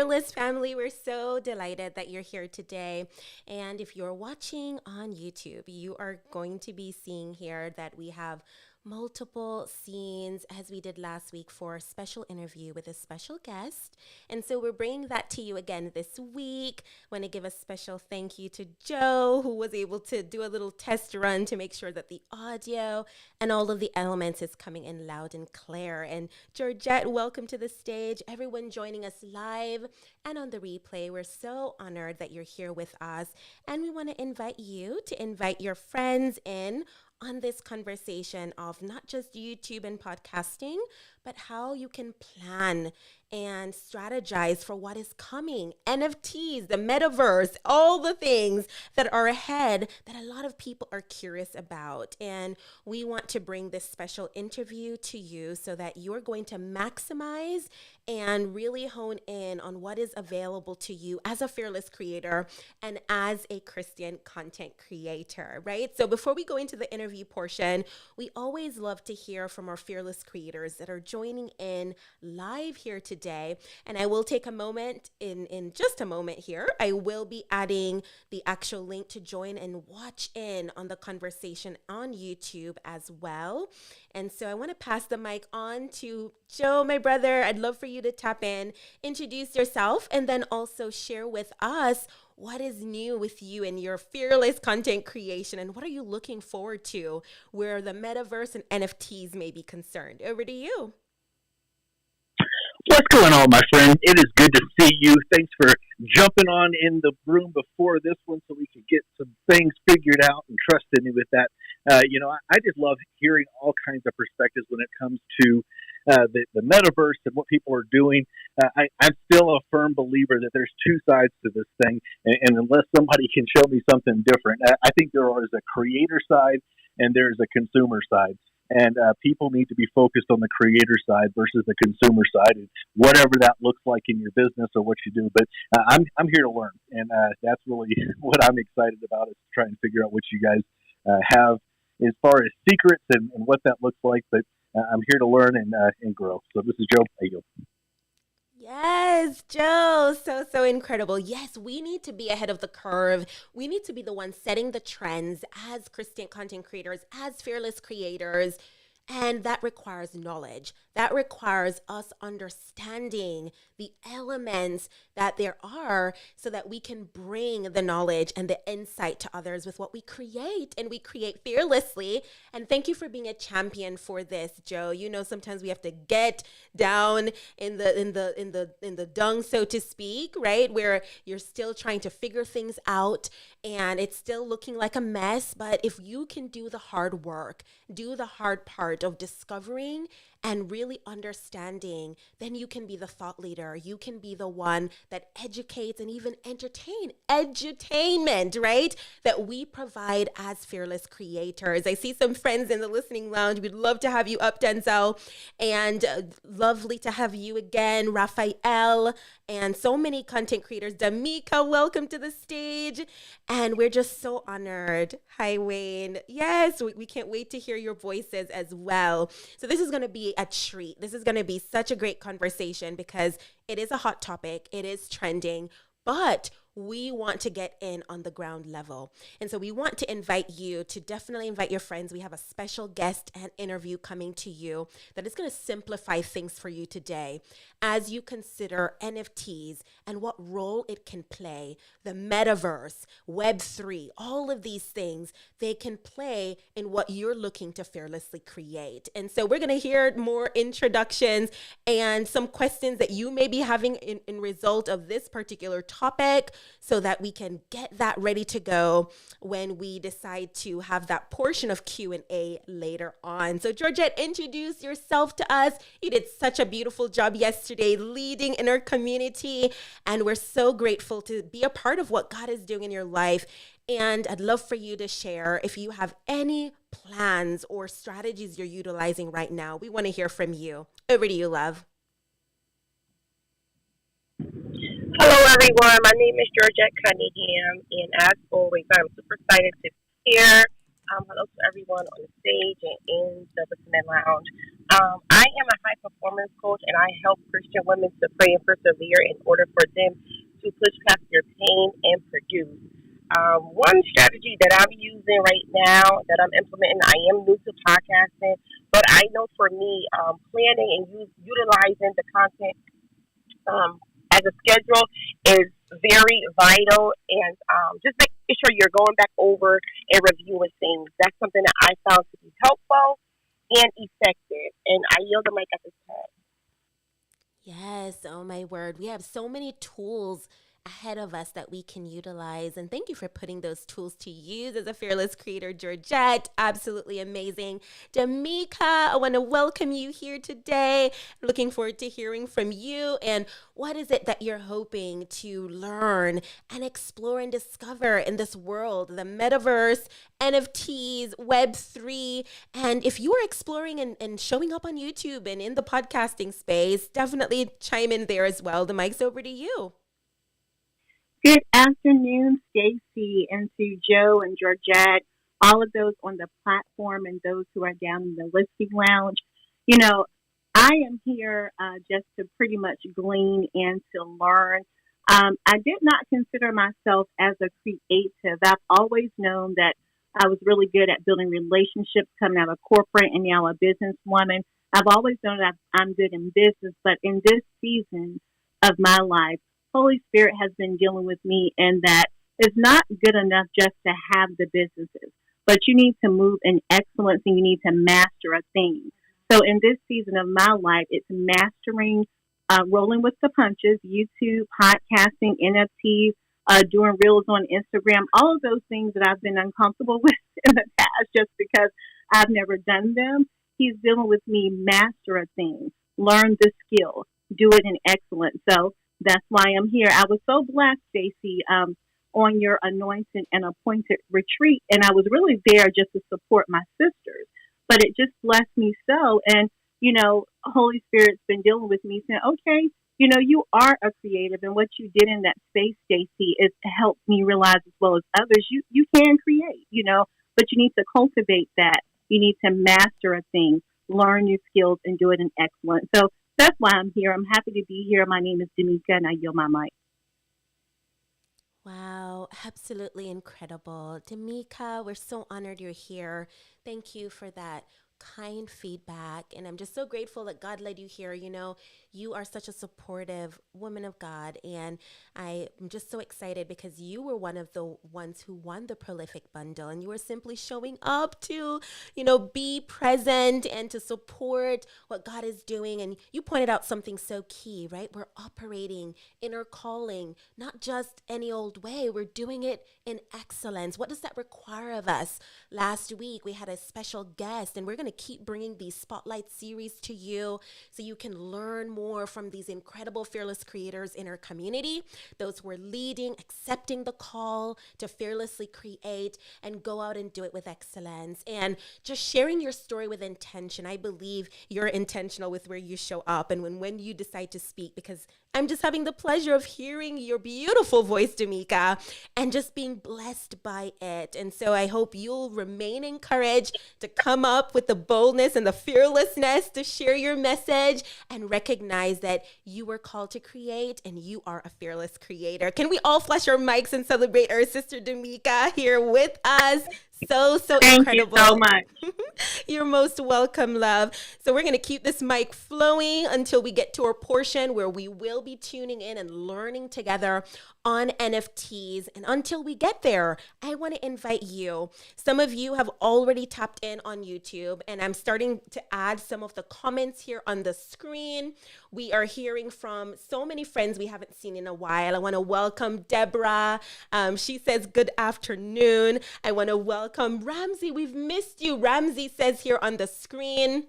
Fearless family. We're so delighted that you're here today. And if you're watching on YouTube, you are going to be seeing here that we have multiple scenes as we did last week for a special interview with a special guest. And so we're bringing that to you again this week. Want to give a special thank you to Joe, who was able to do a little test run to make sure that the audio and all of the elements is coming in loud and clear. And Georgette, welcome to the stage. Everyone joining us live and on the replay. We're so honored that you're here with us. And we want to invite you to invite your friends in on this conversation of not just YouTube and podcasting, but how you can plan and strategize for what is coming. NFTs, the metaverse, all the things that are ahead that a lot of people are curious about. And we want to bring this special interview to you so that you're going to maximize and really hone in on what is available to you as a fearless creator and as a Christian content creator, right? So before we go into the interview portion, we always love to hear from our fearless creators that are joining in live here today. And I will take a moment in just a moment here. I will be adding the actual link to join and watch in on the conversation on YouTube as well. And so I want to pass the mic on to Joe, my brother. I'd love for you to tap in, introduce yourself, and then also share with us what is new with you and your fearless content creation, and what are you looking forward to where the metaverse and NFTs may be concerned. Over to you. What's going on, my friend? It is good to see you. Thanks for jumping on in the room before this one so we can get some things figured out and trusting me with that. I just love hearing all kinds of perspectives when it comes to the metaverse and what people are doing. I'm still a firm believer that there's two sides to this thing, and unless somebody can show me something different, I think there is a creator side and there's a consumer side. And people need to be focused on the creator side versus the consumer side, and whatever that looks like in your business or what you do. But I'm here to learn, and that's really what I'm excited about, is trying to figure out what you guys have as far as secrets and what that looks like. But I'm here to learn and grow. So this is Joe. How you doing? Yes, Joe. So incredible. Yes, we need to be ahead of the curve. We need to be the ones setting the trends as Christian content creators, as fearless creators. And that requires knowledge. That requires us understanding the elements that there are so that we can bring the knowledge and the insight to others with what we create, and we create fearlessly. And thank you for being a champion for this, Joe. You know, sometimes we have to get down in the dung, so to speak, right? Where you're still trying to figure things out and it's still looking like a mess. But if you can do the hard work, do the hard part of discovering and really understanding, then you can be the thought leader. You can be the one that educates and even entertain. Edutainment, right? That we provide as fearless creators. I see some friends in the listening lounge. We'd love to have you up, Denzel. And lovely to have you again, Raphael, and so many content creators. Damika, welcome to the stage. And we're just so honored. Hi, Wayne. Yes, we can't wait to hear your voices as well. So this is going to be a treat. This is going to be such a great conversation because it is a hot topic. It is trending, but we want to get in on the ground level. And so we want to invite you to definitely invite your friends. We have a special guest and interview coming to you that is going to simplify things for you today as you consider NFTs and what role it can play, the metaverse, Web3, all of these things, they can play in what you're looking to fearlessly create. And so we're going to hear more introductions and some questions that you may be having in result of this particular topic, so that we can get that ready to go when we decide to have that portion of Q&A later on. So Georgette, introduce yourself to us. You did such a beautiful job yesterday leading in our community, and we're so grateful to be a part of what God is doing in your life. And I'd love for you to share if you have any plans or strategies you're utilizing right now. We want to hear from you. Over to you, love. Hello, everyone. My name is Georgette Cunningham, and as always, I'm super excited to be here. Hello to everyone on the stage and in the listening lounge. I am a high performance performance coach, and I help Christian women to pray and persevere in order for them to push past their pain and produce. One strategy that I'm using right now that I'm implementing, I am new to podcasting, but I know for me, planning and utilizing the content as a schedule is very vital, and just making sure you're going back over and reviewing things. That's something that I found to be helpful and effective. And I yield the mic at this time. Yes, oh my word. We have so many tools ahead of us that we can utilize. And thank you for putting those tools to use as a fearless creator, Georgette. Absolutely amazing. Damika, I want to welcome you here today. Looking forward to hearing from you. And what is it that you're hoping to learn and explore and discover in this world, the metaverse, NFTs, Web3. And if you are exploring and showing up on YouTube and in the podcasting space, definitely chime in there as well. The mic's over to you. Good afternoon, Stacy, and to Joe and Georgette, all of those on the platform and those who are down in the listening lounge. You know, I am here just to pretty much glean and to learn. I did not consider myself as a creative. I've always known that I was really good at building relationships coming out of corporate and now a businesswoman. I've always known that I'm good in business, but in this season of my life, Holy Spirit has been dealing with me in that it's not good enough just to have the businesses, but you need to move in excellence and you need to master a thing. So in this season of my life, it's mastering, rolling with the punches, YouTube, podcasting, NFTs, doing reels on Instagram, all of those things that I've been uncomfortable with in the past just because I've never done them. He's dealing with me, master a thing, learn the skill, do it in excellence. So that's why I'm here. I was so blessed, Stacey, on your anointed and appointed retreat, and I was really there just to support my sisters. But it just blessed me so. And, you know, Holy Spirit's been dealing with me saying, okay, you know, you are a creative, and what you did in that space, Stacey, is to help me realize as well as others, you can create, you know, but you need to cultivate that. You need to master a thing, learn new skills, and do it in excellence. So that's why I'm here. I'm happy to be here. My name is Damika, and I yield my mic. Wow, absolutely incredible. Damika, we're so honored you're here. Thank you for that kind feedback. And I'm just so grateful that God led you here. You know, you are such a supportive woman of God. And I'm just so excited because you were one of the ones who won the Prolific Bundle. And you were simply showing up to, you know, be present and to support what God is doing. And you pointed out something so key, right? We're operating in our calling, not just any old way. We're doing it in excellence. What does that require of us? Last week, we had a special guest, and we're going to keep bringing these spotlight series to you so you can learn more from these incredible fearless creators in our community, those who are leading, accepting the call to fearlessly create and go out and do it with excellence, and just sharing your story with intention. I believe you're intentional with where you show up and when you decide to speak, because I'm just having the pleasure of hearing your beautiful voice, Damika, and just being blessed by it. And so I hope you'll remain encouraged to come up with the boldness and the fearlessness to share your message and recognize that you were called to create and you are a fearless creator. Can we all flash our mics and celebrate our sister Damika here with us? So Thank incredible. You so much. You're most welcome, love. So we're going to keep this mic flowing until we get to our portion where we will be tuning in and learning together on NFTs. And until we get there, I want to invite you. Some of you have already tapped in on YouTube, and I'm starting to add some of the comments here on the screen. We are hearing from so many friends we haven't seen in a while. I want to welcome Deborah. She says, good afternoon. I want to welcome Ramsey. We've missed you. Ramsey says here on the screen,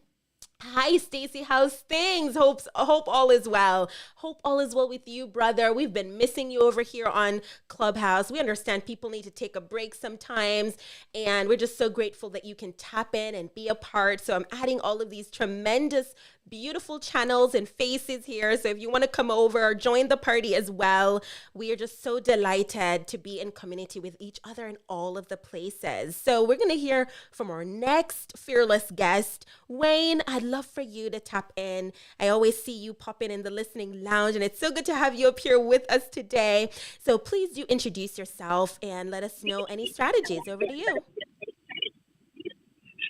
hi, Stacy. How's things? Hope all is well. Hope all is well with you, brother. We've been missing you over here on Clubhouse. We understand people need to take a break sometimes, and we're just so grateful that you can tap in and be a part. So I'm adding all of these tremendous beautiful channels and faces here. So if you want to come over, join the party as well. We are just so delighted to be in community with each other in all of the places. So we're going to hear from our next fearless guest. Wayne, I'd love for you to tap in. I always see you popping in the listening lounge, and it's so good to have you up here with us today. So please do introduce yourself and let us know any strategies. Over to you.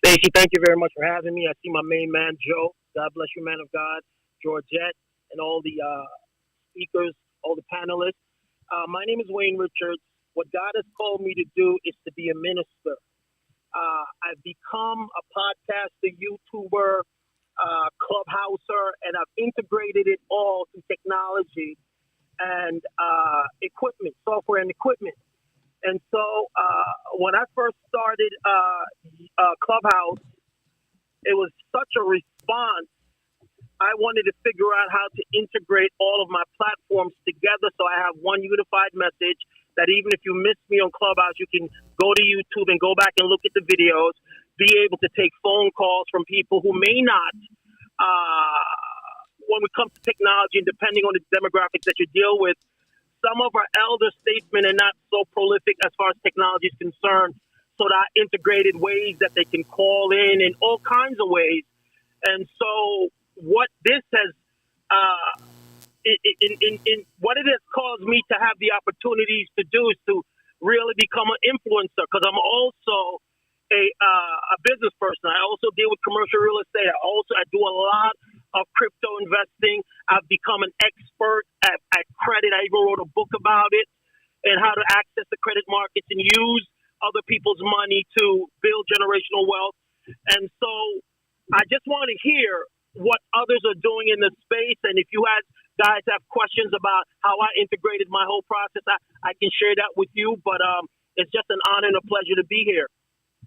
Stacy, thank you very much for having me. I see my main man, Joe. God bless you, man of God, Georgette, and all the speakers, all the panelists. My name is Wayne Richards. What God has called me to do is to be a minister. I've become a podcaster, YouTuber, clubhouser, and I've integrated it all through technology and equipment, software and equipment. And so when I first started Clubhouse, it was such a response. I wanted to figure out how to integrate all of my platforms together so I have one unified message that even if you miss me on Clubhouse, you can go to YouTube and go back and look at the videos, be able to take phone calls from people who may not, when it comes to technology and depending on the demographics that you deal with, some of our elder statesmen are not so prolific as far as technology is concerned. So that integrated ways that they can call in all kinds of ways. And so what this has, what it has caused me to have the opportunities to do is to really become an influencer, because I'm also a business person. I also deal with commercial real estate. I do a lot of crypto investing. I've become an expert at credit. I even wrote a book about it and how to access the credit markets and use other people's money to build generational wealth. And so I just want to hear what others are doing in the space. And if you guys have questions about how I integrated my whole process, I can share that with you. But it's just an honor and a pleasure to be here.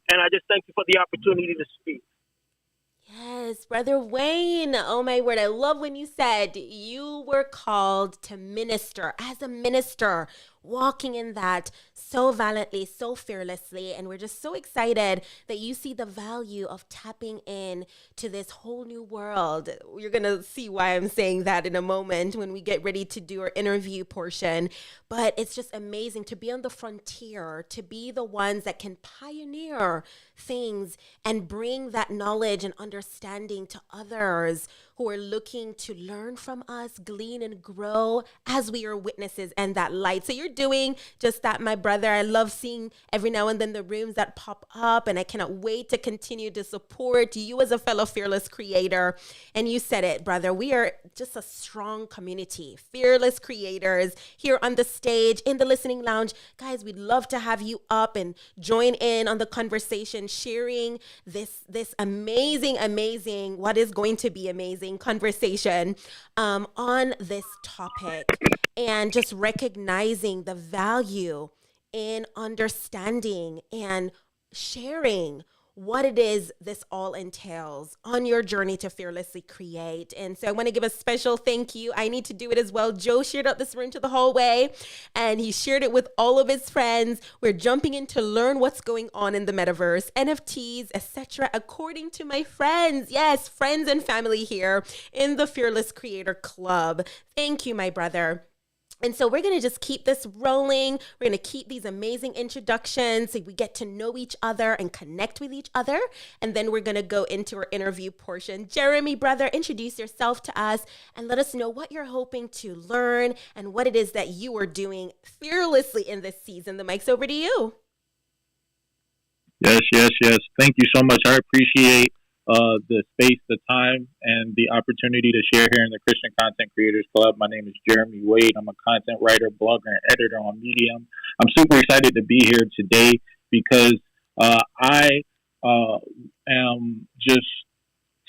And I just thank you for the opportunity to speak. Yes, Brother Wayne. Oh my word. I love when you said you were called to minister as a minister, walking in that so valiantly, so fearlessly. And we're just so excited that you see the value of tapping in to this whole new world. You're going to see why I'm saying that in a moment when we get ready to do our interview portion. But it's just amazing to be on the frontier, to be the ones that can pioneer things and bring that knowledge and understanding to others who are looking to learn from us, glean and grow as we are witnesses and that light. So you're doing just that, my brother. I love seeing every now and then the rooms that pop up, and I cannot wait to continue to support you as a fellow fearless creator. And you said it, brother. We are just a strong community, fearless creators here on the stage, in the listening lounge. Guys, we'd love to have you up and join in on the conversation, sharing this amazing, what is going to be amazing conversation on this topic, and just recognizing the value in understanding and sharing what it is this all entails on your journey to fearlessly create. And so I want to give a special thank you. I need to do it as well. Joe shared out this room to the hallway, and he shared it with all of his friends. We're jumping in to learn what's going on in the metaverse, NFTs, etc., according to my friends. Yes, friends and family here in the Fearless Creator Club. Thank you, my brother. And so we're going to just keep this rolling. We're going to keep these amazing introductions so we get to know each other and connect with each other. And then we're going to go into our interview portion. Jeremy, brother, introduce yourself to us and let us know what you're hoping to learn and what it is that you are doing fearlessly in this season. The mic's over to you. Yes. Thank you so much. I appreciate the space, the time, and the opportunity to share here in the Christian Content Creators Club. My name is Jeremy Wade. I'm a content writer, blogger, and editor on Medium. I'm super excited to be here today because I am just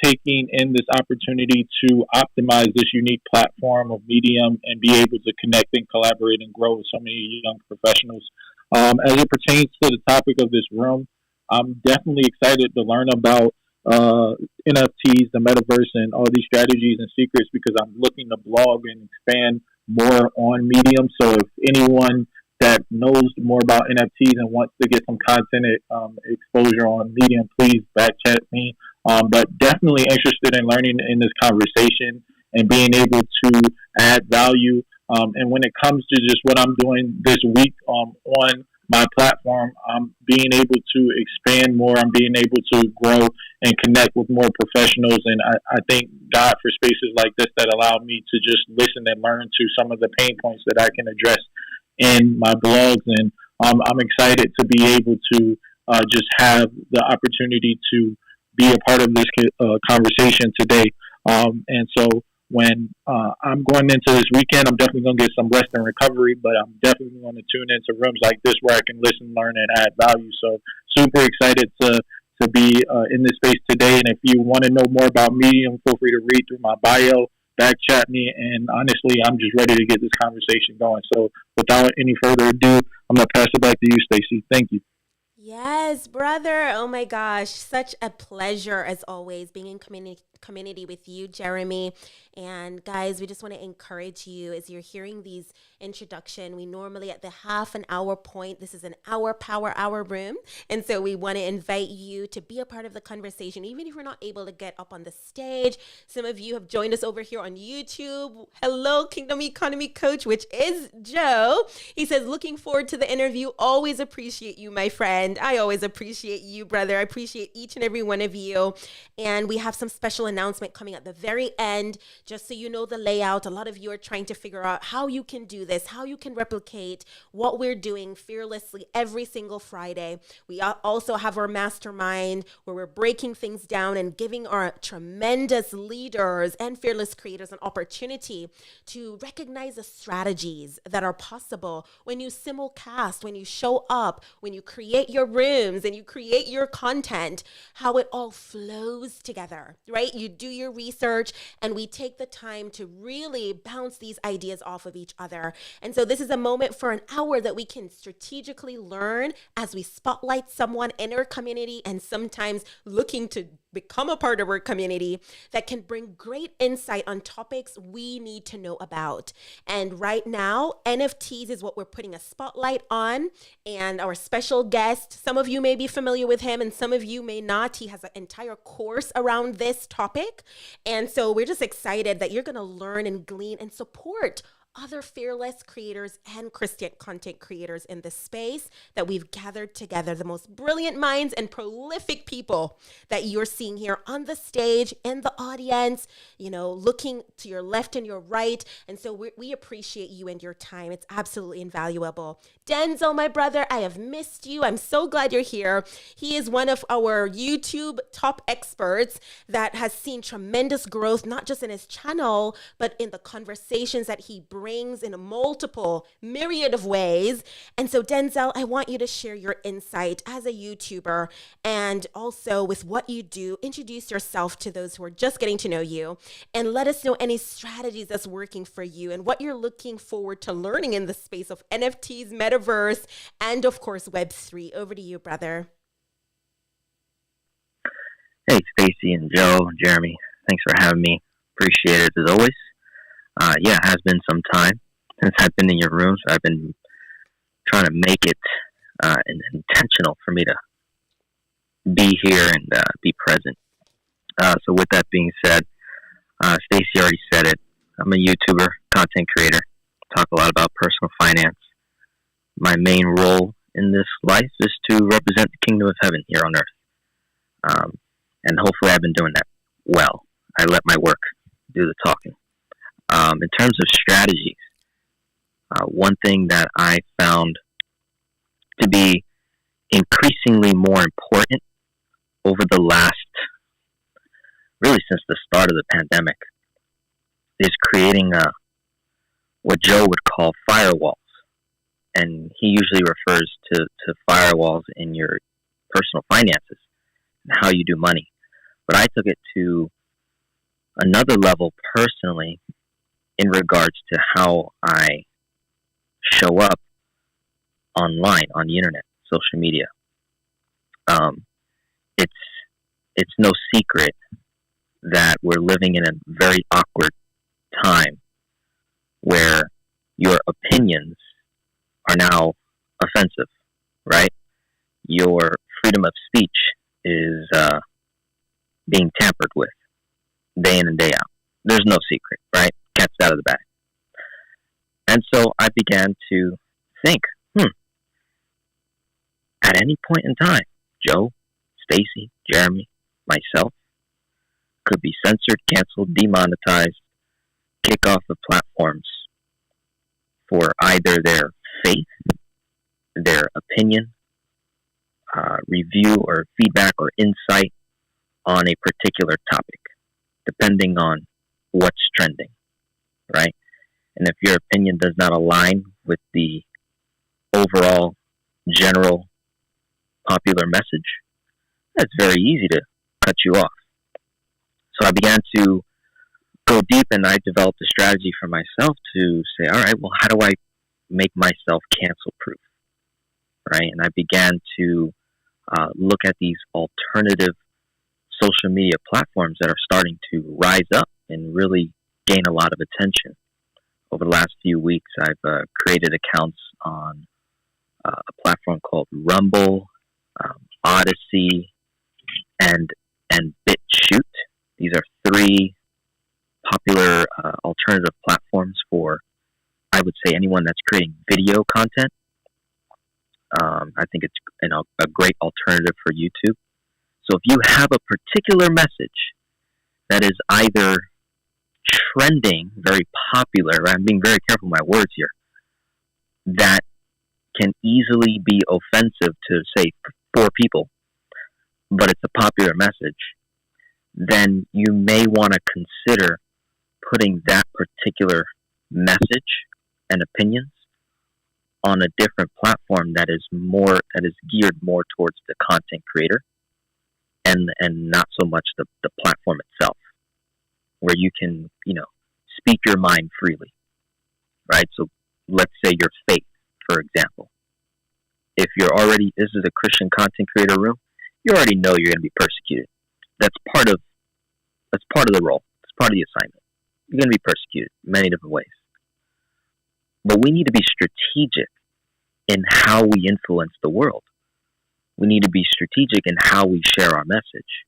taking in this opportunity to optimize this unique platform of Medium and be able to connect and collaborate and grow with so many young professionals. As it pertains to the topic of this room, I'm definitely excited to learn about NFTs, the metaverse, and all these strategies and secrets because I'm looking to blog and expand more on Medium. So if anyone that knows more about NFTs and wants to get some content exposure on Medium, please back chat me. But definitely interested in learning in this conversation and being able to add value. And when it comes to just what I'm doing this week on my platform, I'm being able to expand more. I'm being able to grow and connect with more professionals. And I thank God for spaces like this that allow me to just listen and learn to some of the pain points that I can address in my blogs. And I'm excited to be able to just have the opportunity to be a part of this conversation today. And so when I'm going into this weekend, I'm definitely going to get some rest and recovery, but I'm definitely going to tune into rooms like this where I can listen, learn, and add value. So super excited to be in this space today. And if you want to know more about me, feel free to read through my bio, back chat me, and honestly, I'm just ready to get this conversation going. So without any further ado, I'm going to pass it back to you, Stacey. Thank you. Yes, brother. Oh my gosh. Such a pleasure as always being in community with you, Jeremy. And guys, we just want to encourage you as you're hearing these introduction. We normally at the half an hour point, this is an hour power hour room. And so we want to invite you to be a part of the conversation, even if we're not able to get up on the stage. Some of you have joined us over here on YouTube. Hello, Kingdom Economy Coach, which is Joe. He says, looking forward to the interview. Always appreciate you, my friend. I always appreciate you, brother. I appreciate each and every one of you. And we have some special announcement coming at the very end. Just so you know the layout, a lot of you are trying to figure out how you can do this, how you can replicate what we're doing fearlessly every single Friday. We also have our Mastermind where we're breaking things down and giving our tremendous leaders and fearless creators an opportunity to recognize the strategies that are possible when you simulcast, when you show up, when you create your rooms and you create your content, how it all flows together, right? You do your research and we take the time to really bounce these ideas off of each other. And so this is a moment for an hour that we can strategically learn as we spotlight someone in our community and sometimes looking to become a part of our community that can bring great insight on topics we need to know about. And right now, NFTs is what we're putting a spotlight on. And our special guest, some of you may be familiar with him and some of you may not. He has an entire course around this topic. And so we're just excited that you're going to learn and glean and support other fearless creators and Christian content creators in this space that we've gathered together, the most brilliant minds and prolific people that you're seeing here on the stage, in the audience, you know, looking to your left and your right. And so we appreciate you and your time. It's absolutely invaluable. Denzel, my brother, I have missed you. I'm so glad you're here. He is one of our YouTube top experts that has seen tremendous growth, not just in his channel, but in the conversations that he brings in a multiple myriad of ways. And so Denzel, I want you to share your insight as a YouTuber and also with what you do. Introduce yourself to those who are just getting to know you and let us know any strategies that's working for you and what you're looking forward to learning in the space of NFTs, Metaverse, and of course Web3. Over to you, brother. Hey, Stacey and Joe and Jeremy. Thanks for having me. Appreciate it as always. Yeah, it has been some time since I've been in your rooms. I've been trying to make it intentional for me to be here and be present. So with that being said, Stacey already said it. I'm a YouTuber, content creator. Talk a lot about personal finance. My main role in this life is to represent the kingdom of heaven here on earth. And hopefully I've been doing that well. I let my work do the talking. In terms of strategies, one thing that I found to be increasingly more important over the last, really since the start of the pandemic, is creating what Joe would call firewalls. And he usually refers to firewalls in your personal finances and how you do money. But I took it to another level personally in regards to how I show up online, on the internet, social media. It's no secret that we're living in a very awkward time where your opinions are now offensive, right? Your freedom of speech is being tampered with day in and day out. There's no secret, right? Cat's out of the bag. And so I began to think, at any point in time, Joe, Stacy, Jeremy, myself, could be censored, canceled, demonetized, kick off the platforms for either their faith, their opinion, review or feedback or insight on a particular topic, depending on what's trending, right? And if your opinion does not align with the overall general popular message, it's very easy to cut you off. So I began to go deep, and I developed a strategy for myself to say, all right, well, how do I make myself cancel proof, right? And I began to look at these alternative social media platforms that are starting to rise up and really gain a lot of attention. Over the last few weeks, I've created accounts on a platform called Rumble, Odyssey, and BitChute. These are three popular alternative platforms for, I would say, anyone that's creating video content. I think it's a great alternative for YouTube. So if you have a particular message that is either trending, very popular, right? I'm being very careful with my words here, that can easily be offensive to, say, 4 people, but it's a popular message, then you may want to consider putting that particular message and opinions on a different platform that is geared more towards the content creator and not so much the platform itself, where you can, speak your mind freely, right? So let's say your faith, for example. If this is a Christian content creator room, you already know you're going to be persecuted. That's part of the role. It's part of the assignment. You're going to be persecuted in many different ways. But we need to be strategic in how we influence the world. We need to be strategic in how we share our message.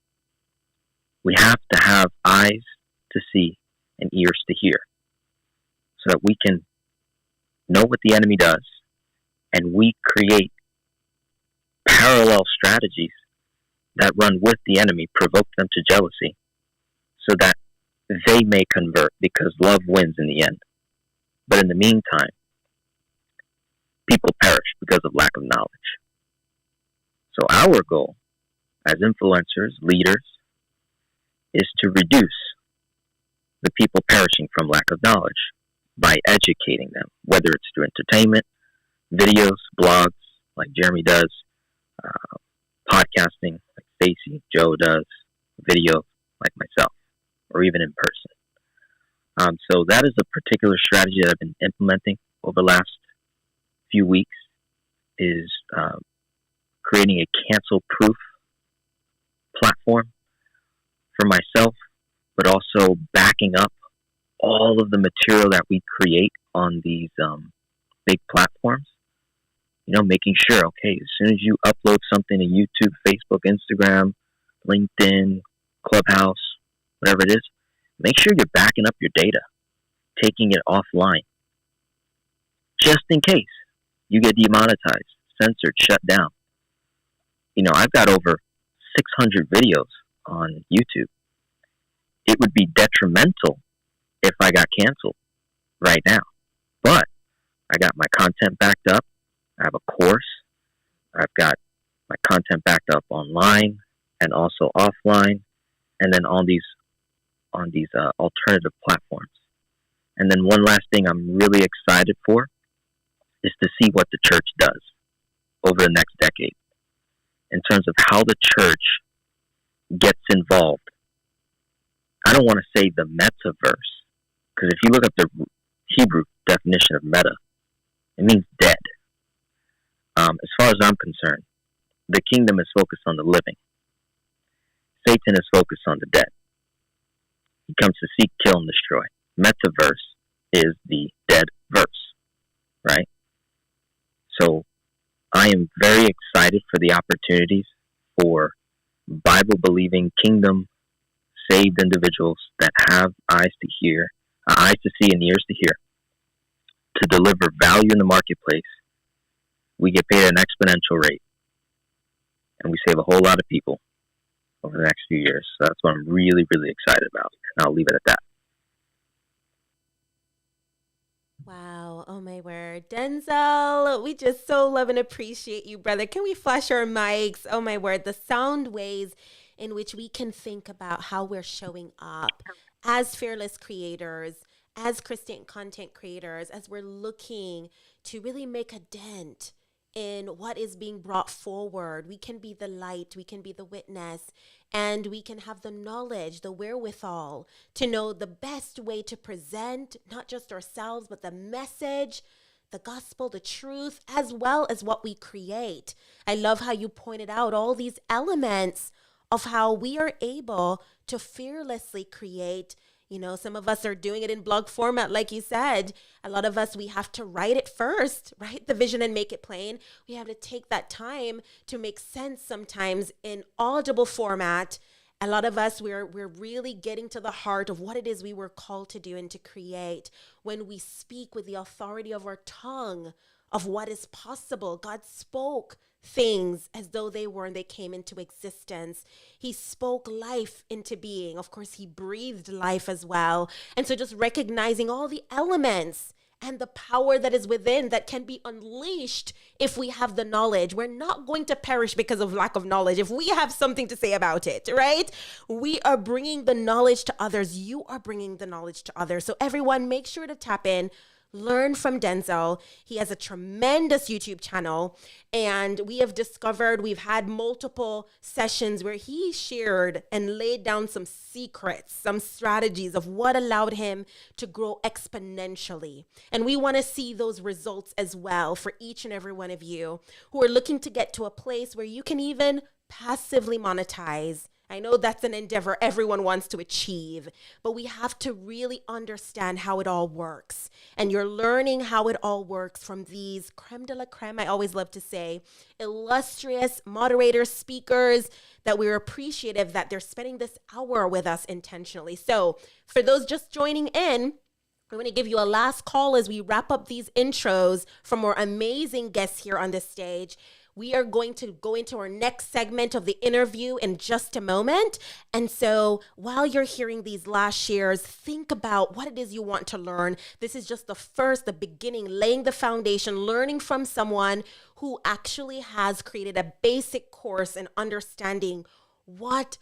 We have to have eyes to see and ears to hear so that we can know what the enemy does, and we create parallel strategies that run with the enemy, provoke them to jealousy, so that they may convert, because love wins in the end. But in the meantime, people perish because of lack of knowledge. So our goal as influencers, leaders, is to reduce the people perishing from lack of knowledge by educating them, whether it's through entertainment, videos, blogs, like Jeremy does, podcasting, like Stacy, Joe does, video, like myself, or even in person. So that is a particular strategy that I've been implementing over the last few weeks, is creating a cancel-proof platform for myself, but also backing up all of the material that we create on these big platforms. Making sure, okay, as soon as you upload something to YouTube, Facebook, Instagram, LinkedIn, Clubhouse, whatever it is, make sure you're backing up your data, taking it offline, just in case you get demonetized, censored, shut down. I've got over 600 videos on YouTube. It would be detrimental if I got canceled right now. But I got my content backed up. I have a course. I've got my content backed up online and also offline, and then on these alternative platforms. And then one last thing I'm really excited for is to see what the church does over the next decade in terms of how the church gets involved. I don't want to say the metaverse, because if you look up the Hebrew definition of meta, it means dead. As far as I'm concerned, the kingdom is focused on the living. Satan is focused on the dead. He comes to seek, kill, and destroy. Metaverse is the dead verse, right? So I am very excited for the opportunities for Bible-believing, kingdom-saved individuals that have eyes to hear, eyes to see and ears to hear, to deliver value in the marketplace. We get paid at an exponential rate. and we save a whole lot of people over the next few years. So that's what I'm really, really excited about. And I'll leave it at that. Wow. Oh, my word. Denzel, we just so love and appreciate you, brother. Can we flash our mics? Oh, my word. The sound ways in which we can think about how we're showing up as fearless creators, as Christian content creators, as we're looking to really make a dent in what is being brought forward. We can be the light, we can be the witness, and we can have the knowledge, the wherewithal to know the best way to present not just ourselves, but the message, the gospel, the truth, as well as what we create. I love how you pointed out all these elements of how we are able to fearlessly create. You know, some of us are doing it in blog format, like you said. A lot of us, we have to write it first, write the vision and make it plain. We have to take that time to make sense sometimes in audible format. A lot of us, we're really getting to the heart of what it is we were called to do and to create when we speak with the authority of our tongue of what is possible. God spoke things as though they were and they came into existence. He spoke life into being. Of course, he breathed life as well. And so just recognizing all the elements and the power that is within that can be unleashed if we have the knowledge. We're not going to perish because of lack of knowledge. If we have something to say about it, right? We are bringing the knowledge to others. You are bringing the knowledge to others. So everyone, make sure to tap in. Learn from Denzel. He has a tremendous YouTube channel, and we have discovered, we've had multiple sessions where he shared and laid down some secrets, some strategies of what allowed him to grow exponentially. And we want to see those results as well for each and every one of you who are looking to get to a place where you can even passively monetize. I know that's an endeavor everyone wants to achieve, but we have to really understand how it all works. And you're learning how it all works from these creme de la creme, I always love to say, illustrious moderators, speakers, that we're appreciative that they're spending this hour with us intentionally. So for those just joining in, I'm going to give you a last call as we wrap up these intros from our amazing guests here on the stage. We are going to go into our next segment of the interview in just a moment. And so while you're hearing these last shares, think about what it is you want to learn. This is just the beginning, laying the foundation, learning from someone who actually has created a basic course in understanding what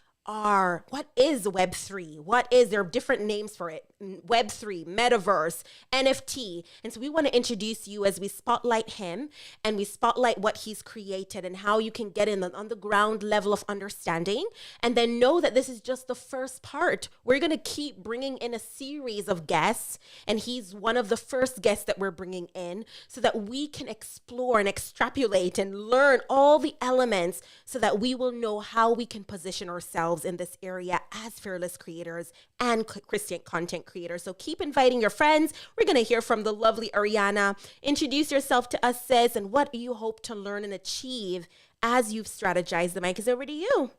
is Web3? There are different names for it. Web3, Metaverse, NFT. And so we want to introduce you as we spotlight him and we spotlight what he's created and how you can get in on the ground level of understanding. And then know that this is just the first part. We're going to keep bringing in a series of guests, and he's one of the first guests that we're bringing in so that we can explore and extrapolate and learn all the elements so that we will know how we can position ourselves in this area as fearless creators and Christian content creators. So keep inviting your friends. We're going to hear from the lovely Ariana. Introduce yourself to us, sis, and what you hope to learn and achieve as you've strategized. The mic is over to you.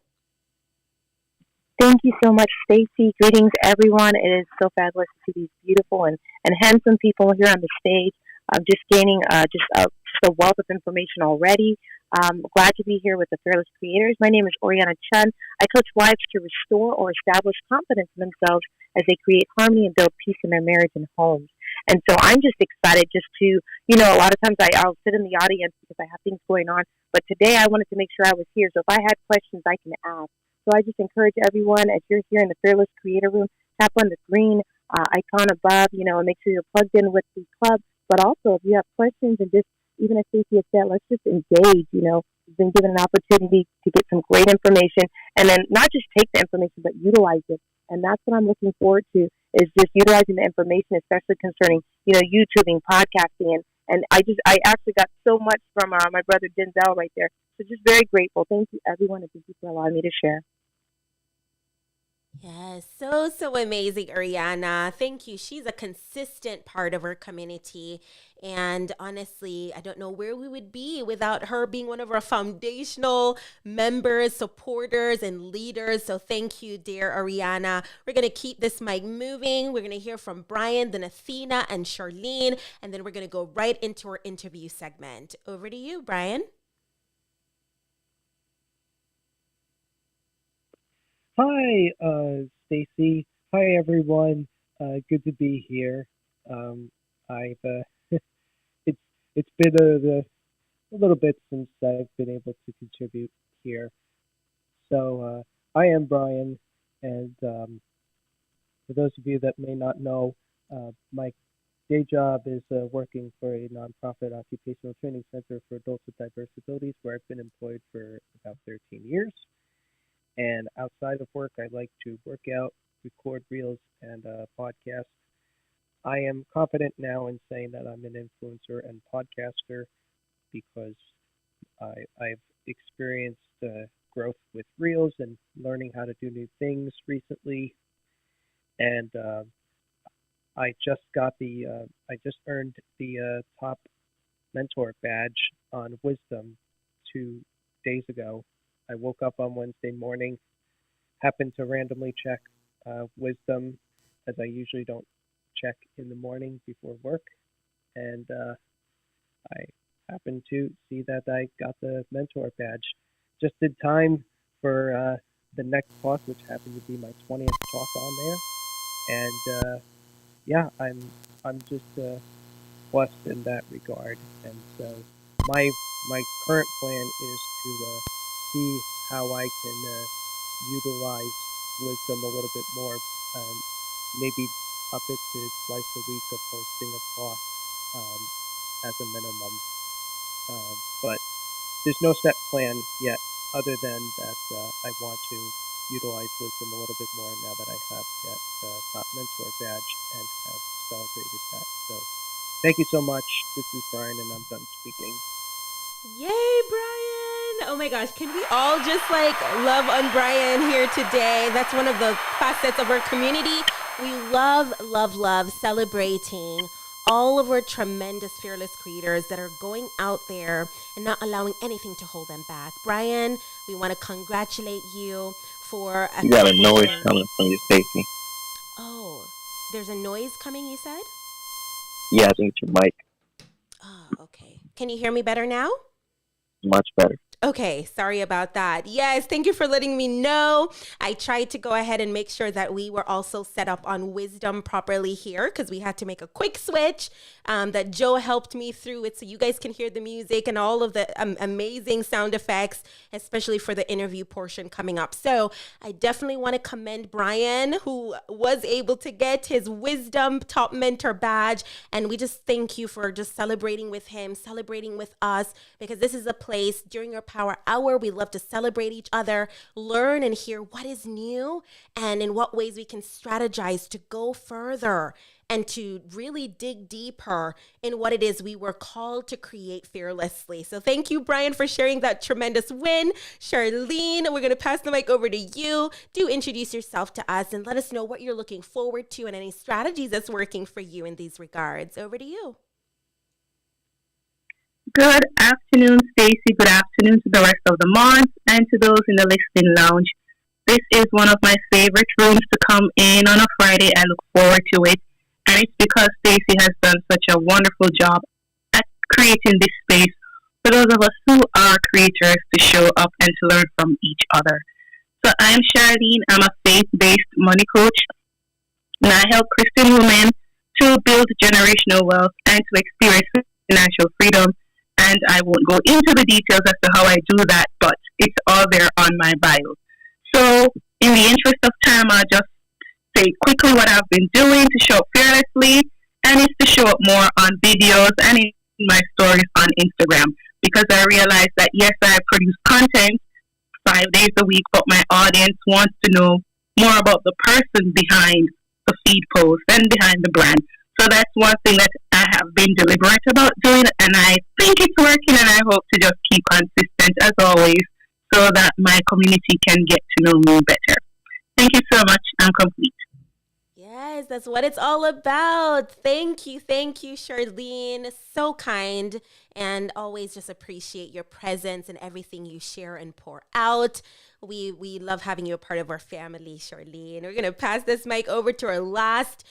Thank you so much, Stacy. Greetings, everyone. It is so fabulous to see these beautiful and handsome people here on the stage. I'm just gaining just a wealth of information already. Glad to be here with the Fearless Creators. My name is Oriana Chun. I coach wives to restore or establish confidence in themselves as they create harmony and build peace in their marriage and homes. And so I'm just excited just to, a lot of times I'll sit in the audience because I have things going on. But today I wanted to make sure I was here. So if I had questions, I can ask. So I just encourage everyone, as you're here in the Fearless Creator Room, tap on the green icon above, and make sure you're plugged in with the club. But also, if you have questions and just, even as Stacey has said, let's just engage, We've been given an opportunity to get some great information and then not just take the information, but utilize it. And that's what I'm looking forward to, is just utilizing the information, especially concerning, YouTubing, podcasting. And I actually got so much from my brother Denzel right there. So just very grateful. Thank you, everyone, and thank you for allowing me to share. Yes, so amazing, Ariana. Thank you. She's a consistent part of our community. And honestly, I don't know where we would be without her being one of our foundational members, supporters, and leaders. So thank you, dear Ariana. We're going to keep this mic moving. We're going to hear from Brian, then Athena, and Charlene. And then we're going to go right into our interview segment. Over to you, Brian. Hi, Stacy. Hi, everyone. Good to be here. I've it's it's been a little bit since I've been able to contribute here. So I am Brian, and for those of you that may not know, my day job is working for a nonprofit occupational training center for adults with diverse abilities, where I've been employed for about 13 years. And outside of work, I like to work out, record reels, and podcast. I am confident now in saying that I'm an influencer and podcaster because I've experienced growth with reels and learning how to do new things recently. And I just earned the top mentor badge on Wisdom 2 days ago. I woke up on Wednesday morning, happened to randomly check Wisdom, as I usually don't check in the morning before work, and I happened to see that I got the mentor badge just in time for the next talk, which happened to be my 20th talk on there. And yeah, I'm just blessed in that regard. And so my current plan is to see how I can utilize wisdom a little bit more. Maybe up it to twice a week of hosting a talk um, as a minimum. But there's no set plan yet, other than that I want to utilize wisdom a little bit more now that I have that top mentor badge and have celebrated that. So thank you so much. This is Brian, and I'm done speaking. Yay, Brian! Oh my gosh, can we all just like love on Brian here today? That's one of the facets of our community. We love, love, love celebrating all of our tremendous fearless creators that are going out there and not allowing anything to hold them back. Brian, we want to congratulate you for You got a noise accomplishing. coming from you, Stacy. Oh, there's a noise coming, you said? Yeah, I think it's your mic. Oh, okay. Can you hear me better now? Much better. Okay, sorry about that. Yes, thank you for letting me know. I tried to go ahead and make sure that we were also set up on Wisdom properly here because we had to make a quick switch. That Joe helped me through it so you guys can hear the music and all of the amazing sound effects, especially for the interview portion coming up. So I definitely want to commend Brian, who was able to get his Wisdom Top Mentor badge. And we just thank you for just celebrating with him, celebrating with us, because this is a place during our Power Hour. We love to celebrate each other, learn and hear what is new and in what ways we can strategize to go further and to really dig deeper in what it is we were called to create fearlessly. So thank you, Brian, for sharing that tremendous win. Charlene, we're going to pass the mic over to you. Do introduce yourself to us and let us know what you're looking forward to and any strategies that's working for you in these regards. Over to you. Good afternoon, Stacy. Good afternoon to the rest of the mods and to those in the listening lounge. This is one of my favorite rooms to come in on a Friday. I look forward to it. And it's because Stacy has done such a wonderful job at creating this space for those of us who are creators to show up and to learn from each other. So I'm Charlene. I'm a faith-based money coach, and I help Christian women to build generational wealth and to experience financial freedom. And I won't go into the details as to how I do that, but it's all there on my bio. So in the interest of time, I'll just say quickly what I've been doing to show up fearlessly, and it's to show up more on videos and in my stories on Instagram, because I realize that yes, I produce content 5 days a week, but my audience wants to know more about the person behind the feed post and behind the brand. So that's one thing that I have been deliberate about doing, and I think it's working, and I hope to just keep consistent as always so that my community can get to know me better. Thank you so much. I'm complete. Yes, that's what it's all about. Thank you, Charlene. So kind and always just appreciate your presence and everything you share and pour out. We love having you a part of our family, Charlene. We're going to pass this mic over to our last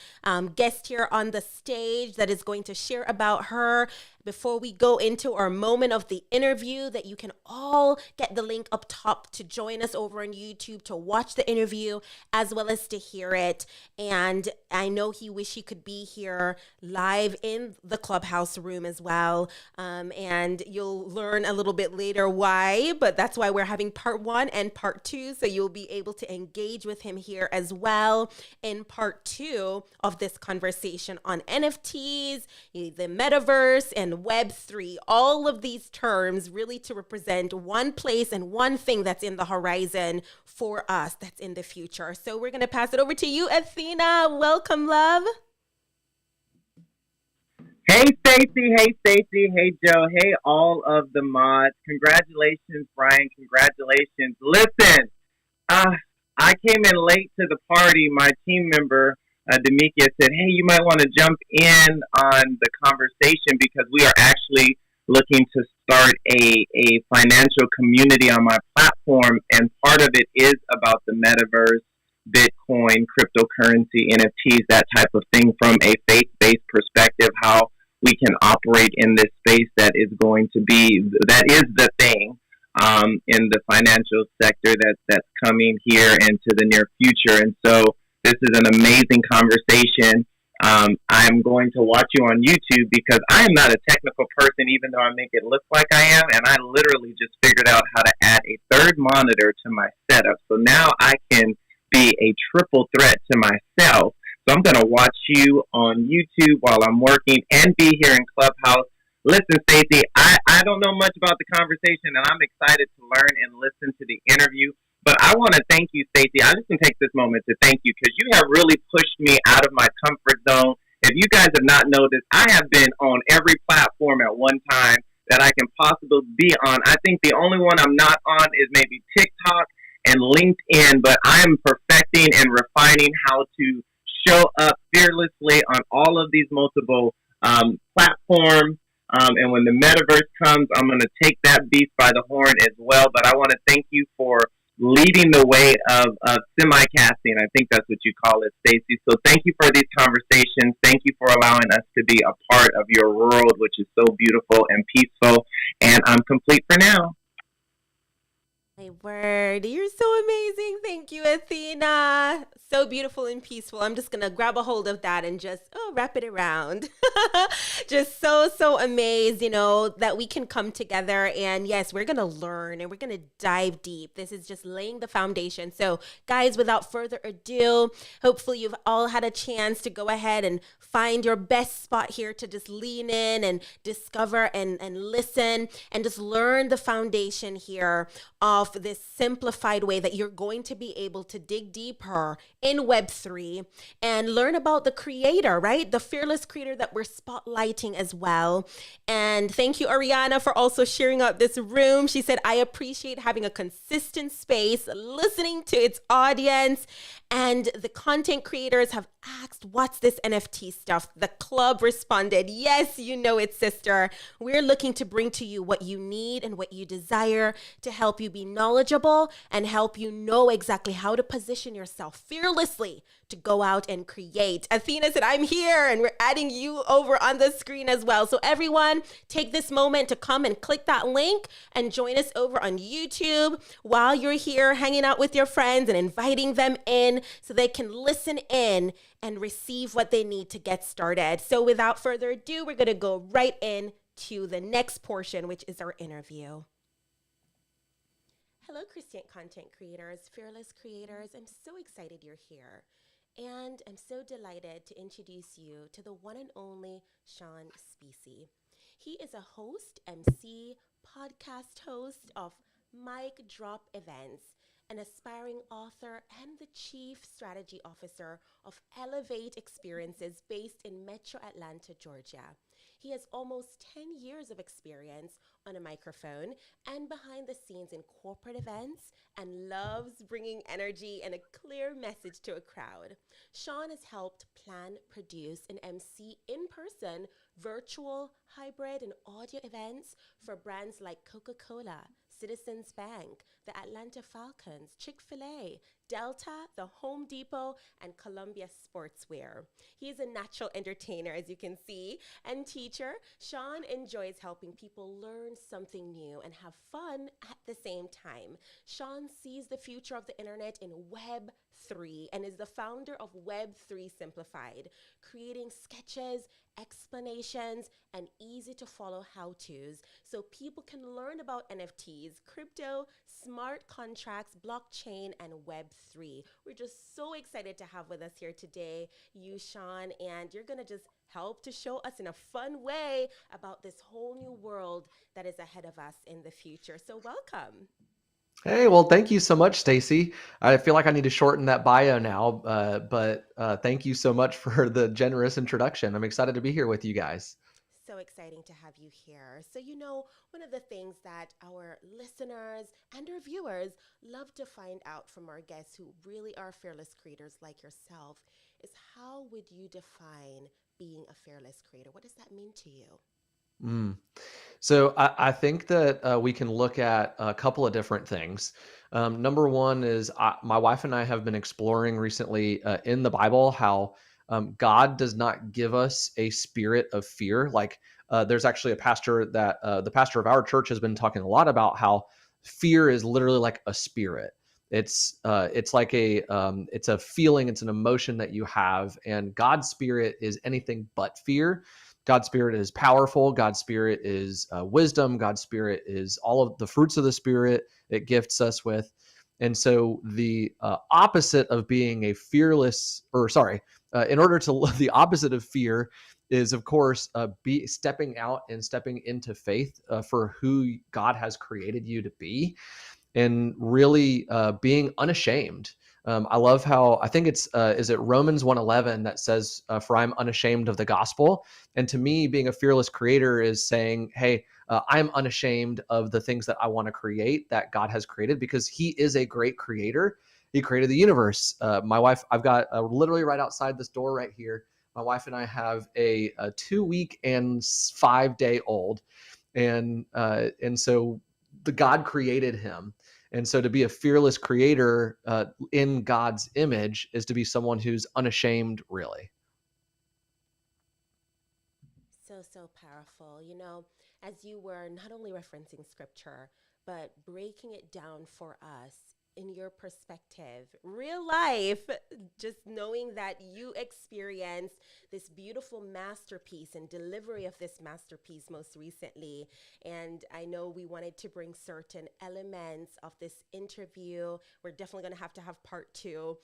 guest here on the stage that is going to share about her before we go into our moment of the interview, that you can all get the link up top to join us over on YouTube to watch the interview as well as to hear it. And I know he wish he could be here live in the Clubhouse room as well. And you'll learn a little bit later why, but that's why we're having part 1 and part 2. So you'll be able to engage with him here as well in part 2 of this conversation on NFTs, the metaverse, and Web3, all of these terms really to represent one place and one thing that's in the horizon for us, that's in the future. So we're going to pass it over to you, Athena. Welcome, love. Hey, Stacy. Hey, Stacy. Hey, Joe. Hey, all of the mods. Congratulations, Brian. Congratulations. Listen, I came in late to the party. My team member, Demikia, said, hey, you might want to jump in on the conversation because we are actually looking to start a financial community on my platform. And part of it is about the metaverse, Bitcoin, cryptocurrency, NFTs, that type of thing from a faith-based perspective, how we can operate in this space that is the thing in the financial sector that's coming here into the near future. And so this is an amazing conversation. I'm going to watch you on YouTube because I am not a technical person, even though I make it look like I am. And I literally just figured out how to add a third monitor to my setup. So now I can be a triple threat to myself. So I'm going to watch you on YouTube while I'm working and be here in Clubhouse. Listen, Stacey, I don't know much about the conversation, and I'm excited to learn and listen to the interview. But I want to thank you, Stacey. I just can take this moment to thank you because you have really pushed me out of my comfort zone. If you guys have not noticed, I have been on every platform at one time that I can possibly be on. I think the only one I'm not on is maybe TikTok and LinkedIn, but I'm perfecting and refining how to show up fearlessly on all of these multiple platforms. And when the metaverse comes, I'm going to take that beast by the horn as well. But I want to thank you for leading the way of semi-casting. I think that's what you call it, Stacey. So thank you for these conversations. Thank you for allowing us to be a part of your world, which is so beautiful and peaceful. And I'm complete for now. My word, you're so amazing. Thank you, Athena. So beautiful and peaceful. I'm just going to grab a hold of that and just, wrap it around. Just so amazed, that we can come together. And yes, we're going to learn and we're going to dive deep. This is just laying the foundation. So guys, without further ado, hopefully you've all had a chance to go ahead and find your best spot here to just lean in and discover and listen and just learn the foundation here of this simplified way that you're going to be able to dig deeper in Web3 and learn about the creator, right? The fearless creator that we're spotlighting as well. And thank you, Ariana, for also sharing out this room. She said, I appreciate having a consistent space, listening to its audience. And the content creators have asked, what's this NFT stuff? The club responded, yes, you know it, sister. We're looking to bring to you what you need and what you desire to help you be knowledgeable and help you know exactly how to position yourself fearlessly to go out and create. Athena said, I'm here, and we're adding you over on the screen as well. So everyone, take this moment to come and click that link and join us over on YouTube while you're here hanging out with your friends and inviting them in so they can listen in and receive what they need to get started. So without further ado, we're going to go right in to the next portion, which is our interview. Hello, Christian content creators, fearless creators. I'm so excited you're here. And I'm so delighted to introduce you to the one and only Sean Specie. He is a host, MC, podcast host of Mic Drop Events, an aspiring author, and the Chief Strategy Officer of Elevate Experiences based in Metro Atlanta, Georgia. He has almost 10 years of experience on a microphone and behind the scenes in corporate events and loves bringing energy and a clear message to a crowd. Sean has helped plan, produce, and MC in person, virtual, hybrid, and audio events for brands like Coca Cola, Citizens Bank, the Atlanta Falcons, Chick-fil-A, Delta, the Home Depot, and Columbia Sportswear. He is a natural entertainer, as you can see, and teacher. Sean enjoys helping people learn something new and have fun at the same time. Sean sees the future of the internet in Web3 and is the founder of Web3 Simplified, creating sketches, explanations, and easy to follow how-tos so people can learn about NFTs, crypto, smart contracts, blockchain, and Web3. We're just so excited to have with us here today, you, Sean, and you're going to just help to show us in a fun way about this whole new world that is ahead of us in the future. So welcome. Hey, well, thank you so much, Stacy. I feel like I need to shorten that bio now, but thank you so much for the generous introduction. I'm excited to be here with you guys. So exciting to have you here. So, one of the things that our listeners and our viewers love to find out from our guests who really are fearless creators like yourself is, how would you define being a fearless creator? What does that mean to you? Mm. So I think that we can look at a couple of different things. Number one is my wife and I have been exploring recently in the Bible how God does not give us a spirit of fear. Like there's actually a pastor that the pastor of our church has been talking a lot about how fear is literally like a spirit. It's like it's a feeling, it's an emotion that you have, and God's spirit is anything but fear. God's spirit is powerful. God's spirit is wisdom. God's spirit is all of the fruits of the spirit it gifts us with. And so the opposite of being a fearless, in order to the opposite of fear is, of course, be stepping out and stepping into faith for who God has created you to be, and really being unashamed. I love how, I think it's, is it Romans 1:11 that says, for I'm unashamed of the gospel. And to me, being a fearless creator is saying, hey, I'm unashamed of the things that I want to create, that God has created, because he is a great creator. He created the universe. My wife, I've got literally right outside this door right here, my wife and I have a 2-week and 5-day old. And so the God created him. And so to be a fearless creator in God's image is to be someone who's unashamed, really. So powerful. As you were not only referencing scripture, but breaking it down for us in your perspective, real life, just knowing that you experienced this beautiful masterpiece and delivery of this masterpiece most recently. And I know we wanted to bring certain elements of this interview. We're definitely going to have part 2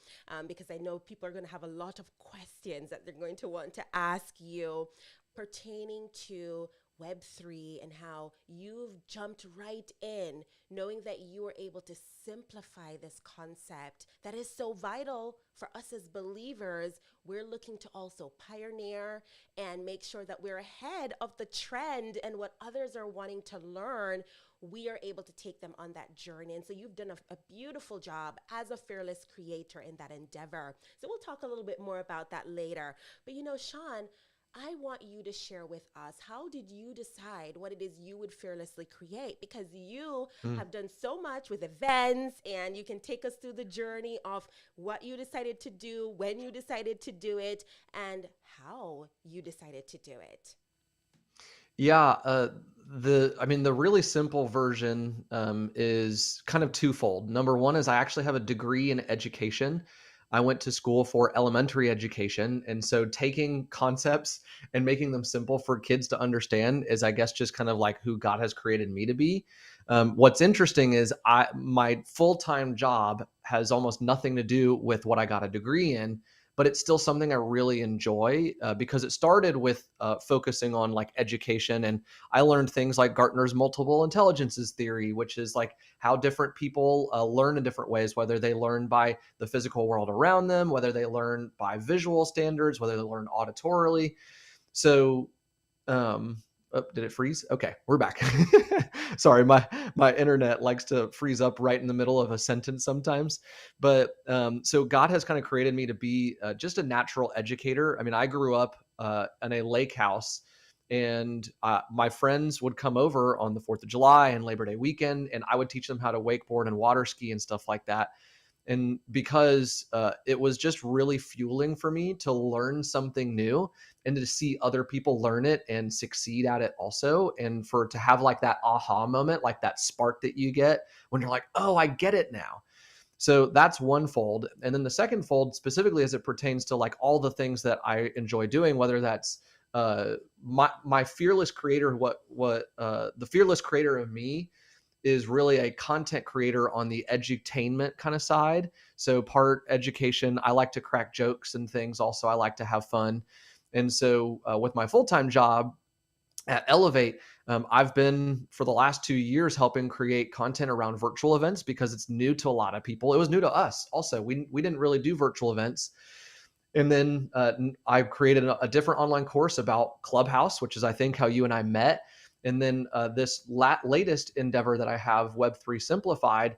because I know people are going to have a lot of questions that they're going to want to ask you pertaining to Web3 and how you've jumped right in, knowing that you were able to simplify this concept that is so vital for us as believers. We're looking to also pioneer and make sure that we're ahead of the trend, and what others are wanting to learn, we are able to take them on that journey. And so you've done a beautiful job as a fearless creator in that endeavor. So we'll talk a little bit more about that later. But Sean, I want you to share with us, how did you decide what it is you would fearlessly create? Because you have done so much with events, and you can take us through the journey of what you decided to do, when you decided to do it, and how you decided to do it. Yeah, the really simple version is kind of twofold. Number one is I actually have a degree in education. I went to school for elementary education. And so taking concepts and making them simple for kids to understand is, I guess, just kind of like who God has created me to be. What's interesting is my full-time job has almost nothing to do with what I got a degree in, but it's still something I really enjoy because it started with focusing on like education. And I learned things like Gartner's multiple intelligences theory, which is like how different people learn in different ways, whether they learn by the physical world around them, whether they learn by visual standards, whether they learn auditorily. So did it freeze? Okay, we're back. Sorry, my internet likes to freeze up right in the middle of a sentence sometimes. But so God has kind of created me to be just a natural educator. I mean, I grew up in a lake house, and my friends would come over on the 4th of July and Labor Day weekend, and I would teach them how to wakeboard and water ski and stuff like that. And because it was just really fueling for me to learn something new and to see other people learn it and succeed at it also. And for to have like that aha moment, like that spark that you get when you're like, oh, I get it now. So that's one fold. And then the second fold, specifically as it pertains to like all the things that I enjoy doing, whether that's my fearless creator, the fearless creator of me is really a content creator on the edutainment kind of side. So part education, I like to crack jokes and things. Also, I like to have fun. And so with my full-time job at Elevate, I've been for the last 2 years helping create content around virtual events because it's new to a lot of people. It was new to us also. We didn't really do virtual events. And then I created a different online course about Clubhouse, which is, I think, how you and I met. And then this latest endeavor that I have, Web3 Simplified,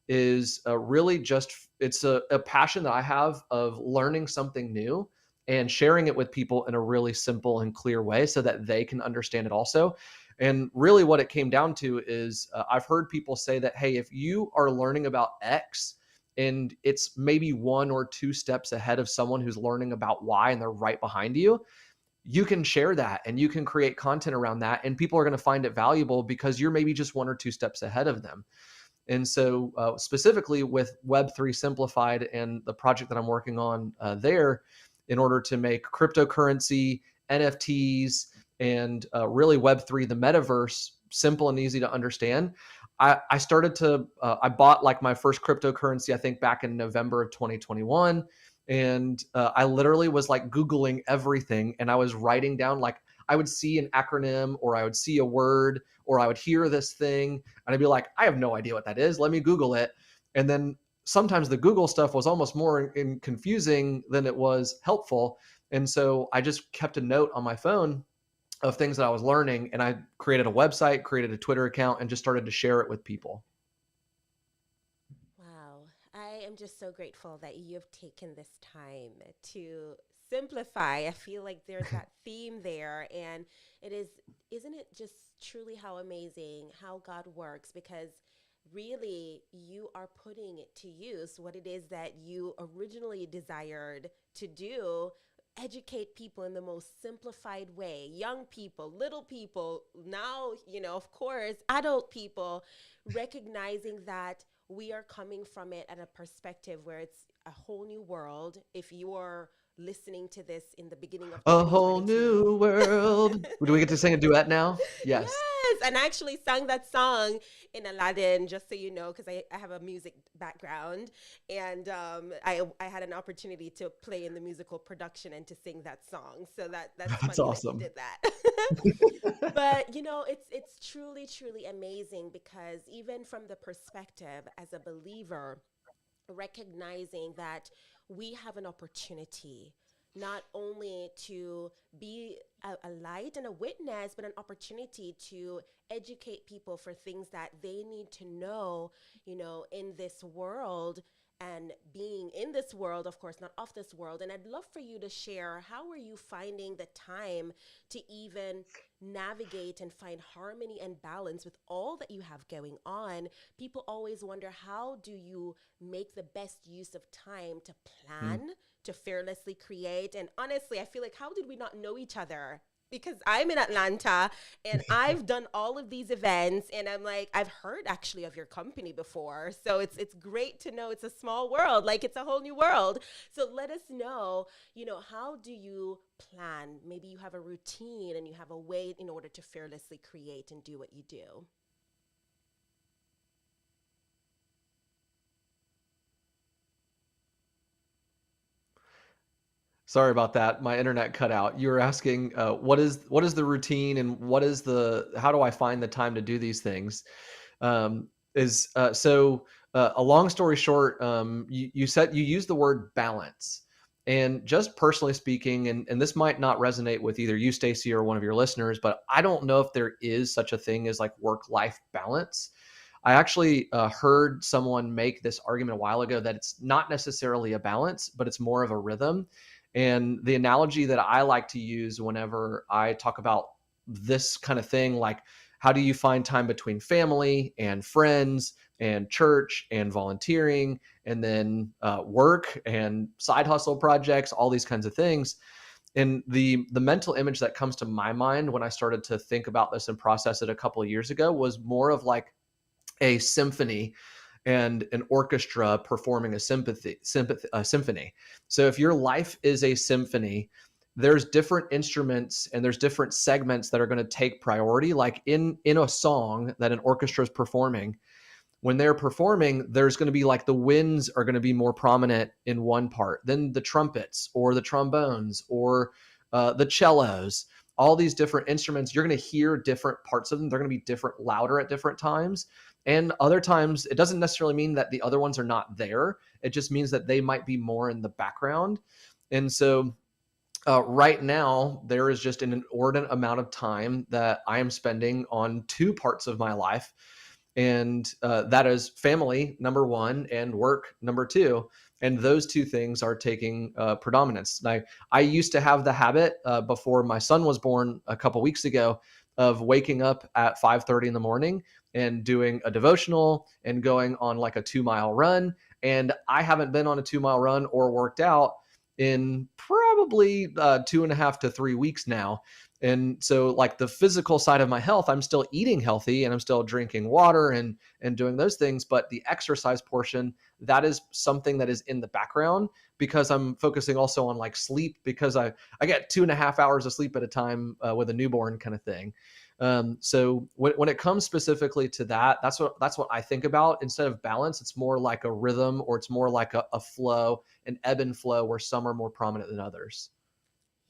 is really just, it's a passion that I have of learning something new and sharing it with people in a really simple and clear way so that they can understand it also. And really what it came down to is I've heard people say that, hey, if you are learning about X, and it's maybe 1 or 2 steps ahead of someone who's learning about Y and they're right behind you, you can share that and you can create content around that, and people are going to find it valuable because you're maybe just 1 or 2 steps ahead of them. And so specifically with Web3 Simplified and the project that I'm working on there, in order to make cryptocurrency, NFTs, and really Web3, the metaverse, simple and easy to understand, I started to, I bought like my first cryptocurrency, I think back in November of 2021. And I literally was like Googling everything, and I was writing down, like, I would see an acronym or I would see a word or I would hear this thing and I'd be like, I have no idea what that is. Let me Google it. And then sometimes the Google stuff was almost more confusing than it was helpful. And so I just kept a note on my phone of things that I was learning, and I created a website, created a Twitter account, and just started to share it with people. Wow. I am just so grateful that you have taken this time to simplify. I feel like there's that theme there. And it is, isn't it just truly how amazing how God works? Because really, you are putting it to use what it is that you originally desired to do. Educate people in the most simplified way, young people, little people, now, of course, adult people, recognizing that we are coming from it at a perspective where it's a whole new world. If you are listening to this in the beginning of A whole 2022. new world. Do we get to sing a duet now? Yes. Yes, and I actually sang that song in Aladdin, just so you know, because I have a music background, and I had an opportunity to play in the musical production and to sing that song. So that's That's funny awesome. that you did that. But it's truly amazing, because even from the perspective as a believer, recognizing that we have an opportunity not only to be a light and a witness, but an opportunity to educate people for things that they need to know, in this world, and being in this world, of course, not of this world. And I'd love for you to share, how are you finding the time to even navigate and find harmony and balance with all that you have going on? People always wonder, how do you make the best use of time to plan, to fearlessly create? And honestly, I feel like, how did we not know each other? Because I'm in Atlanta and I've done all of these events, and I'm like, I've heard actually of your company before. So it's great to know it's a small world, like it's a whole new world. So let us know, how do you plan? Maybe you have a routine and you have a way in order to fearlessly create and do what you do. Sorry about that. My internet cut out. You were asking what is the routine, and how do I find the time to do these things? A long story short, you said you used the word balance, And just personally speaking, and this might not resonate with either you, Stacy, or one of your listeners, but I don't know if there is such a thing as like work-life balance. I actually heard someone make this argument a while ago that it's not necessarily a balance, but it's more of a rhythm. And the analogy that I like to use whenever I talk about this kind of thing, like how do you find time between family and friends and church and volunteering and then work and side hustle projects, all these kinds of things. And the mental image that comes to my mind when I started to think about this and process it a couple of years ago was more of like a symphony and an orchestra performing a symphony. So if your life is a symphony, there's different instruments and there's different segments that are going to take priority. Like in a song that an orchestra is performing, when they're performing, there's going to be like the winds are going to be more prominent in one part than the trumpets or the trombones or the cellos. All these different instruments, you're going to hear different parts of them. They're going to be different, louder at different times. And other times, it doesn't necessarily mean that the other ones are not there. It just means that they might be more in the background. And so right now, there is just an inordinate amount of time that I am spending on two parts of my life. And that is family, number one, and work, number two. And those two things are taking predominance. Now, I used to have the habit before my son was born a couple weeks ago of waking up at 5:30 in the morning and doing a devotional and going on like a 2-mile run. And I haven't been on a 2-mile run or worked out in probably 2.5 to 3 weeks now. And so like the physical side of my health, I'm still eating healthy and I'm still drinking water and doing those things. But the exercise portion, that is something that is in the background because I'm focusing also on like sleep because I get 2.5 hours of sleep at a time with a newborn kind of thing. So when it comes specifically to that, that's what I think about. Instead of balance, it's more like a rhythm or it's more like a flow, an ebb and flow where some are more prominent than others.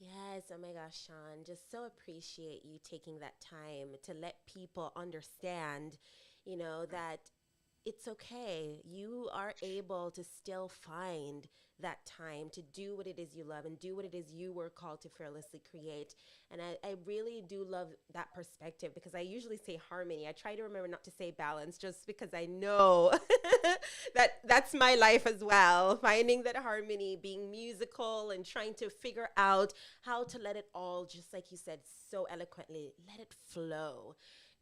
Yes, oh my gosh, Sean, just so appreciate you taking that time to let people understand, that it's okay. You are able to still find that time to do what it is you love and do what it is you were called to fearlessly create. And I really do love that perspective because I usually say harmony. I try to remember not to say balance just because I know that that's my life as well. Finding that harmony, being musical and trying to figure out how to let it all, just like you said so eloquently, let it flow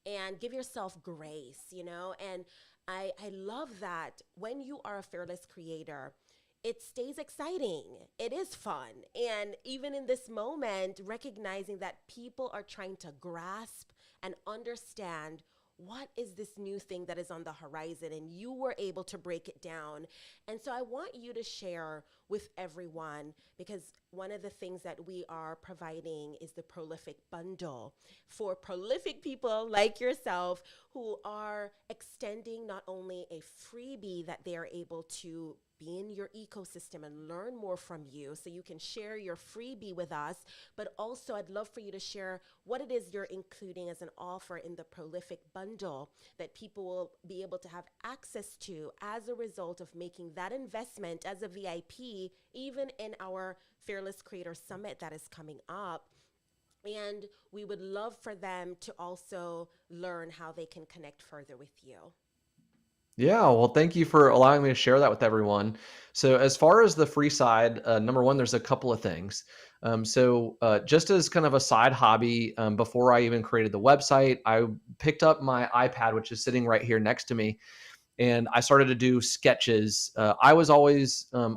and give yourself grace, and I love that when you are a fearless creator, it stays exciting. It is fun. And even in this moment, recognizing that people are trying to grasp and understand what is this new thing that is on the horizon, and you were able to break it down. And so I want you to share with everyone, because one of the things that we are providing is the Prolific Bundle for prolific people like yourself who are extending not only a freebie that they are able to be in your ecosystem and learn more from you so you can share your freebie with us, but also I'd love for you to share what it is you're including as an offer in the Prolific Bundle that people will be able to have access to as a result of making that investment as a VIP, even in our Fearless Creator Summit that is coming up. And we would love for them to also learn how they can connect further with you. Yeah, well, thank you for allowing me to share that with everyone. So, as far as the free side, number one, there's a couple of things. Just as kind of a side hobby, before I even created the website, I picked up my iPad, which is sitting right here next to me, and I started to do sketches. I'm always kind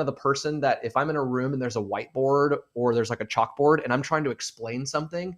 of the person that if I'm in a room and there's a whiteboard or there's like a chalkboard and I'm trying to explain something,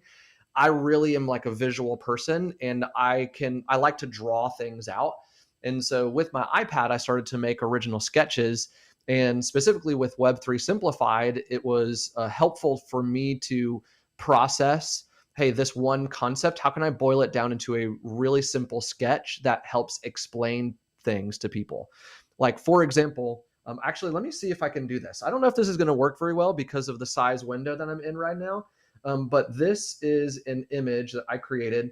I really am like a visual person and I like to draw things out. And so with my iPad, I started to make original sketches. And specifically with Web3 Simplified, it was helpful for me to process, hey, this one concept, how can I boil it down into a really simple sketch that helps explain things to people? Like, for example, actually, let me see if I can do this. I don't know if this is going to work very well because of the size window that I'm in right now. But this is an image that I created.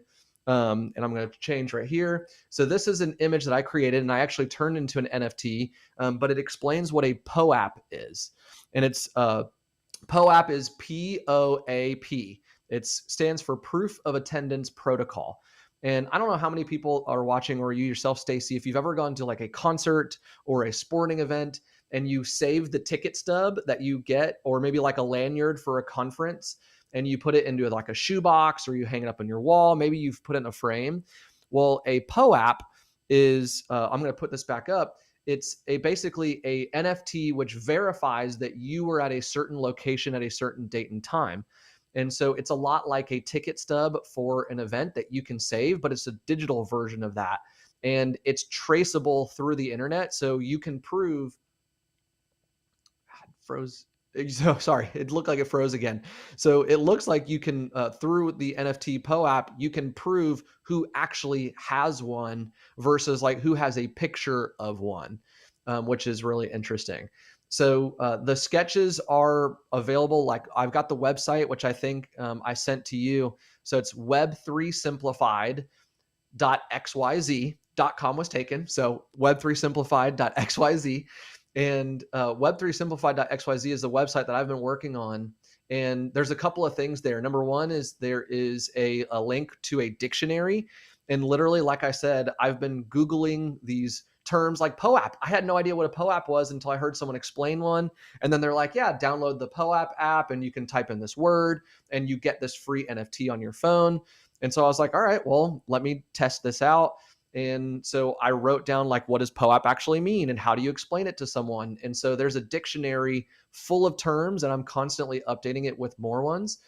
And I'm going to change right here. So this is an image that I created and I actually turned into an NFT, but it explains what a POAP is. And it's POAP is POAP. It stands for Proof of Attendance Protocol. And I don't know how many people are watching, or you yourself, Stacy, if you've ever gone to like a concert or a sporting event and you save the ticket stub that you get, or maybe like a lanyard for a conference, and you put it into like a shoebox or you hang it up on your wall. Maybe you've put it in a frame. Well, a POAP is, I'm going to put this back up. It's basically a NFT which verifies that you were at a certain location at a certain date and time. And so it's a lot like a ticket stub for an event that you can save, but it's a digital version of that. And it's traceable through the internet. So you can prove, froze. So sorry, it looked like it froze again. So it looks like you can, through the NFT POAP, you can prove who actually has one versus like who has a picture of one, which is really interesting. So the sketches are available. Like I've got the website, which I think I sent to you. So it's web3simplified.xyz.com was taken. So web3simplified.xyz. And web3simplified.xyz is the website that I've been working on. And there's a couple of things there. Number one is there is a link to a dictionary. And literally, like I said, I've been Googling these terms like POAP. I had no idea what a POAP was until I heard someone explain one. And then they're like, yeah, download the POAP app and you can type in this word and you get this free NFT on your phone. And so I was like, all right, well, let me test this out. And so I wrote down like, what does POAP actually mean and how do you explain it to someone? And so there's a dictionary full of terms and I'm constantly updating it with more ones.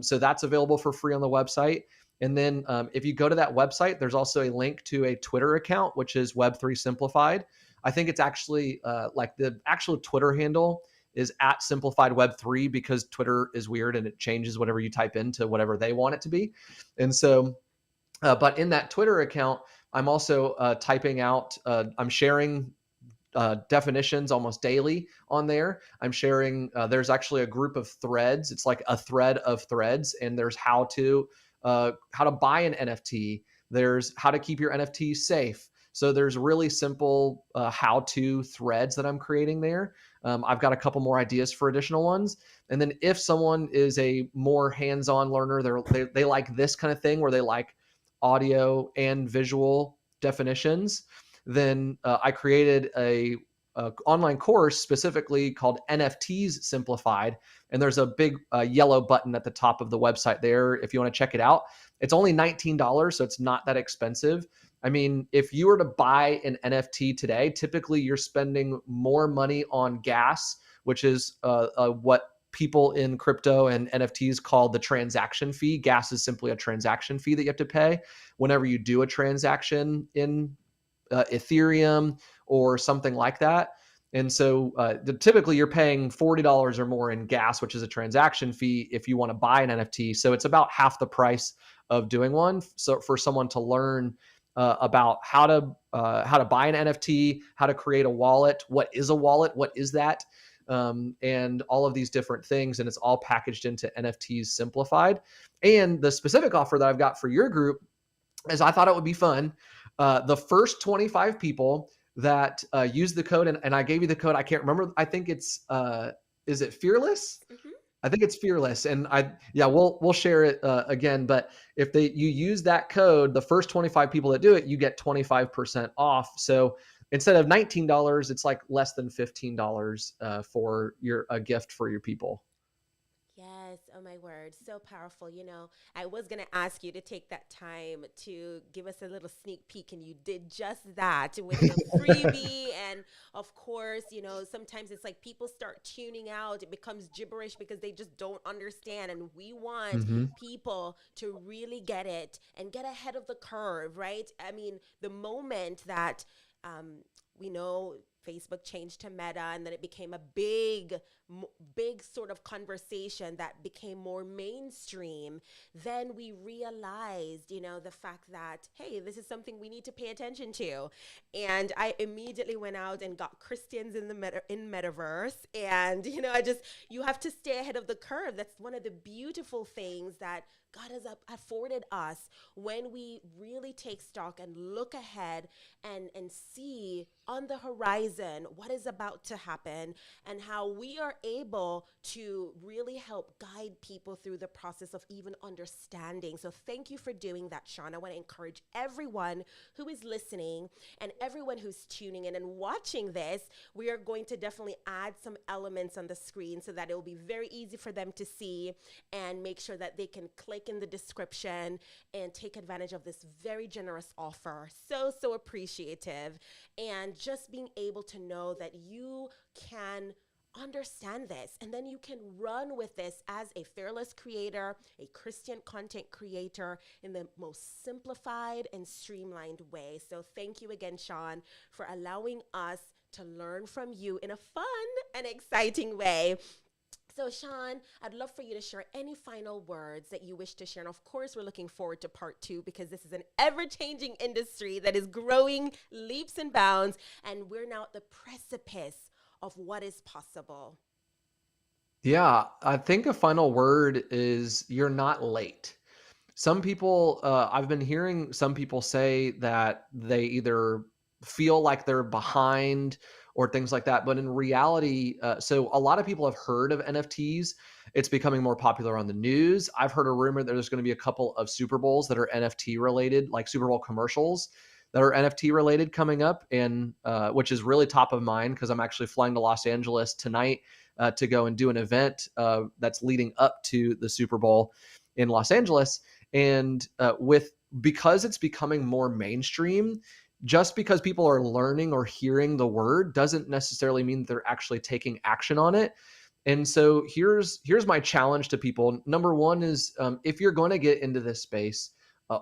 So that's available for free on the website. And then if you go to that website, there's also a link to a Twitter account, which is Web3 Simplified. I think it's actually like the actual Twitter handle is at Simplified Web3 because Twitter is weird and it changes whatever you type into whatever they want it to be. And so, but in that Twitter account, I'm also typing out, I'm sharing definitions almost daily on there. I'm sharing, there's actually a group of threads. It's like a thread of threads and there's how to buy an NFT. There's how to keep your NFT safe. So there's really simple how-to threads that I'm creating there. I've got a couple more ideas for additional ones. And then if someone is a more hands-on learner, they like this kind of thing where they like audio and visual definitions, then I created a online course specifically called NFTs Simplified. And there's a big yellow button at the top of the website there if you want to check it out. It's only $19, so it's not that expensive. I mean, if you were to buy an NFT today, typically you're spending more money on gas, which is what people in crypto and NFTs call the transaction fee. Gas is simply a transaction fee that you have to pay whenever you do a transaction in Ethereum or something like that. And so typically you're paying $40 or more in gas, which is a transaction fee if you want to buy an NFT. So it's about half the price of doing one. So for someone to learn about how to buy an NFT, how to create a wallet, what is a wallet, what is that, and all of these different things, and it's all packaged into NFTs Simplified. And the specific offer that I've got for your group is I thought it would be fun. The first 25 people that use the code, and I gave you the code. I can't remember. I think it's is it Fearless? Mm-hmm. I think it's Fearless, and we'll share it again. But if you use that code, the first 25 people that do it, you get 25% off. So instead of $19, it's like less than $15 for a gift for your people. Yes. Oh my word. So powerful. You know, I was going to ask you to take that time to give us a little sneak peek, and you did just that with the freebie. And of course, you know, sometimes it's like people start tuning out. It becomes gibberish because they just don't understand. And we want people to really get it and get ahead of the curve, right? I mean, the moment that we know Facebook changed to Meta and then it became a big big sort of conversation that became more mainstream, then we realized, the fact that, hey, this is something we need to pay attention to. And I immediately went out and got Christians in the in Metaverse. And, you have to stay ahead of the curve. That's one of the beautiful things that God has afforded us when we really take stock and look ahead and see on the horizon what is about to happen and how we are able to really help guide people through the process of even understanding. So thank you for doing that, Sean. I want to encourage everyone who is listening and everyone who's tuning in and watching this. We are going to definitely add some elements on the screen so that it will be very easy for them to see, and make sure that they can click in the description and take advantage of this very generous offer. So appreciative. And just being able to know that you can understand this and then you can run with this as a fearless creator, a Christian content creator, in the most simplified and streamlined way. So thank you again, Sean, for allowing us to learn from you in a fun and exciting way. So, Sean, I'd love for you to share any final words that you wish to share. And of course, we're looking forward to part 2 because this is an ever-changing industry that is growing leaps and bounds. And we're now at the precipice of what is possible. Yeah, I think a final word is you're not late. Some people, I've been hearing some people say that they either feel like they're behind or things like that. But in reality, so a lot of people have heard of NFTs. It's becoming more popular on the news. I've heard a rumor that there's going to be a couple of Super Bowls that are NFT related, like Super Bowl commercials that are NFT related coming up, and which is really top of mind because I'm actually flying to Los Angeles tonight to go and do an event that's leading up to the Super Bowl in Los Angeles. And because it's becoming more mainstream, just because people are learning or hearing the word doesn't necessarily mean they're actually taking action on it. And so here's my challenge to people. Number one is if you're going to get into this space,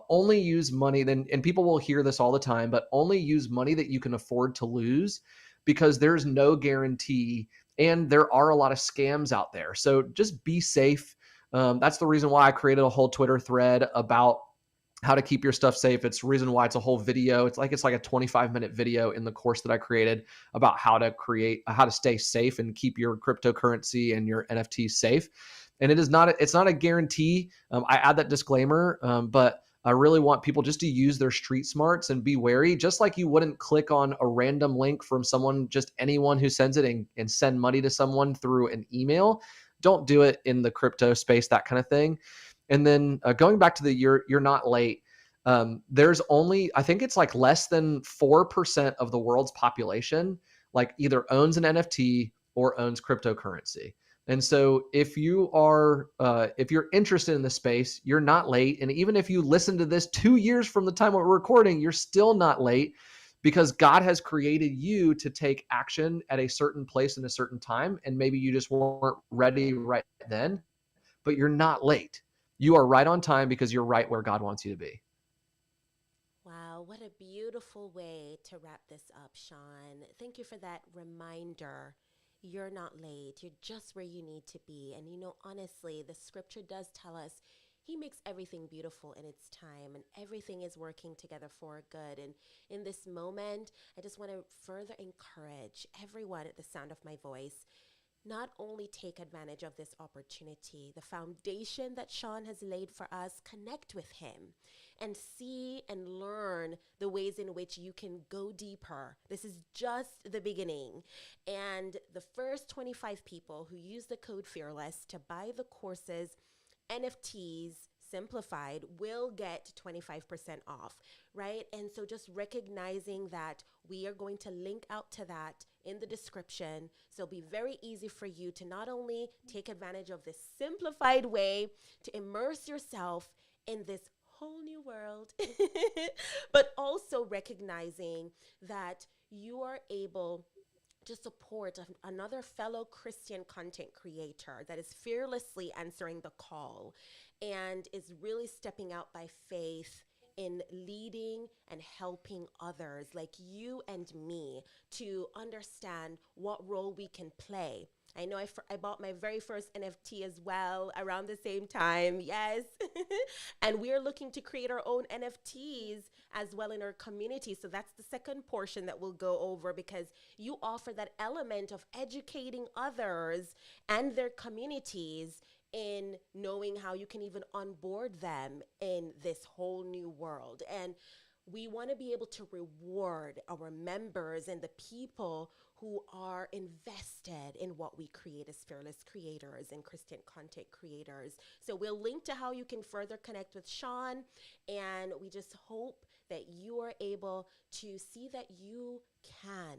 only use money. And people will hear this all the time, but only use money that you can afford to lose, because there's no guarantee and there are a lot of scams out there. So just be safe. That's the reason why I created a whole Twitter thread about how to keep your stuff safe. It's the reason why it's a whole video. It's like a 25-minute video in the course that I created about how to stay safe and keep your cryptocurrency and your NFTs safe. And it's not a guarantee. I add that disclaimer, but I really want people just to use their street smarts and be wary, just like you wouldn't click on a random link from someone, just anyone who sends it, and send money to someone through an email. Don't do it in the crypto space, that kind of thing. And then going back to the you're not late. There's only, I think it's like less than 4% of the world's population like either owns an NFT or owns cryptocurrency. And so if you're interested in the space, you're not late. And even if you listen to this 2 years from the time we're recording, you're still not late, because God has created you to take action at a certain place in a certain time. And maybe you just weren't ready right then, but you're not late. You are right on time because you're right where God wants you to be. Wow, what a beautiful way to wrap this up, Sean. Thank you for that reminder. You're not late. You're just where you need to be. And honestly, the scripture does tell us he makes everything beautiful in its time, and everything is working together for good. And in this moment, I just want to further encourage everyone at the sound of my voice, not only take advantage of this opportunity, the foundation that Sean has laid for us, connect with him and see and learn the ways in which you can go deeper. This is just the beginning. And the first 25 people who use the code FEARLESS to buy the courses, NFTs, Simplified, will get 25% off, right? And so just recognizing that we are going to link out to that in the description. So it'll be very easy for you to not only take advantage of this simplified way to immerse yourself in this whole new world, but also recognizing that you are able to support another fellow Christian content creator that is fearlessly answering the call and is really stepping out by faith in leading and helping others like you and me to understand what role we can play I know I bought my very first NFT as well around the same time. Yes. And we are looking to create our own NFTs as well in our community. So that's the second portion that we'll go over, because you offer that element of educating others and their communities in knowing how you can even onboard them in this whole new world. And we want to be able to reward our members and the people who are invested in what we create as fearless creators and Christian content creators. So we'll link to how you can further connect with Sean, and we just hope that you are able to see that you can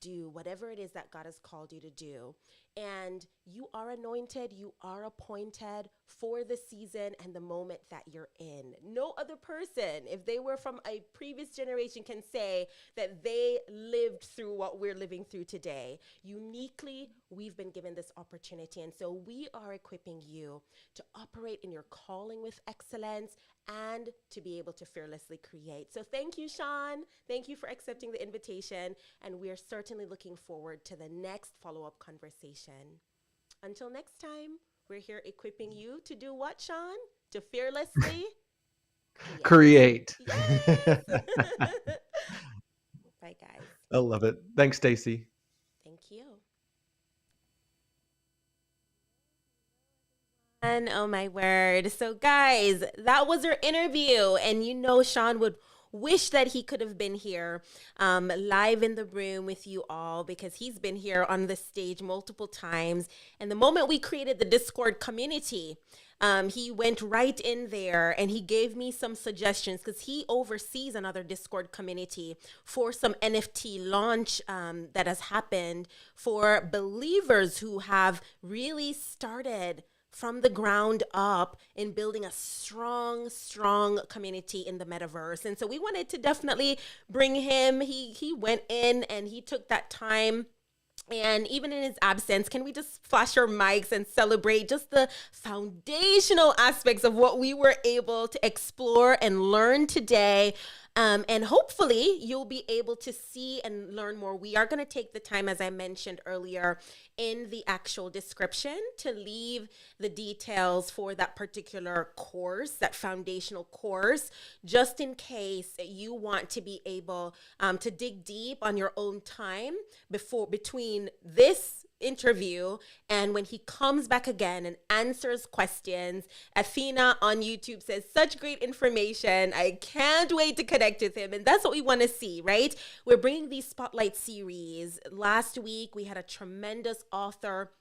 do whatever it is that God has called you to do. And you are anointed, you are appointed for the season and the moment that you're in. No other person, if they were from a previous generation, can say that they lived through what we're living through today. Uniquely, we've been given this opportunity. And so we are equipping you to operate in your calling with excellence and to be able to fearlessly create. So thank you, Sean. Thank you for accepting the invitation. And we're certainly looking forward to the next follow-up conversation. Until next time, we're here equipping you to do what, Sean? To fearlessly create. Yes. Bye, guys. I love it. Thanks, Stacy. Thank you. And oh my word. So guys, that was our interview. And you know Sean would wish that he could have been here live in the room with you all, because he's been here on the stage multiple times. And the moment we created the Discord community, he went right in there and he gave me some suggestions, because he oversees another Discord community for some NFT launch that has happened for believers who have really started from the ground up in building a strong community in the metaverse. And so we wanted to definitely bring him. He went in and he took that time. And even in his absence, can we just flash our mics and celebrate just the foundational aspects of what we were able to explore and learn today? And hopefully you'll be able to see and learn more. We are going to take the time, as I mentioned earlier, in the actual description to leave the details for that particular course, that foundational course, just in case you want to be able to dig deep on your own time between this interview and when he comes back again and answers questions. Athena on YouTube says, such great information. I can't wait to connect with him. And that's what we want to see, right? We're bringing these spotlight series. Last week, we had a tremendous author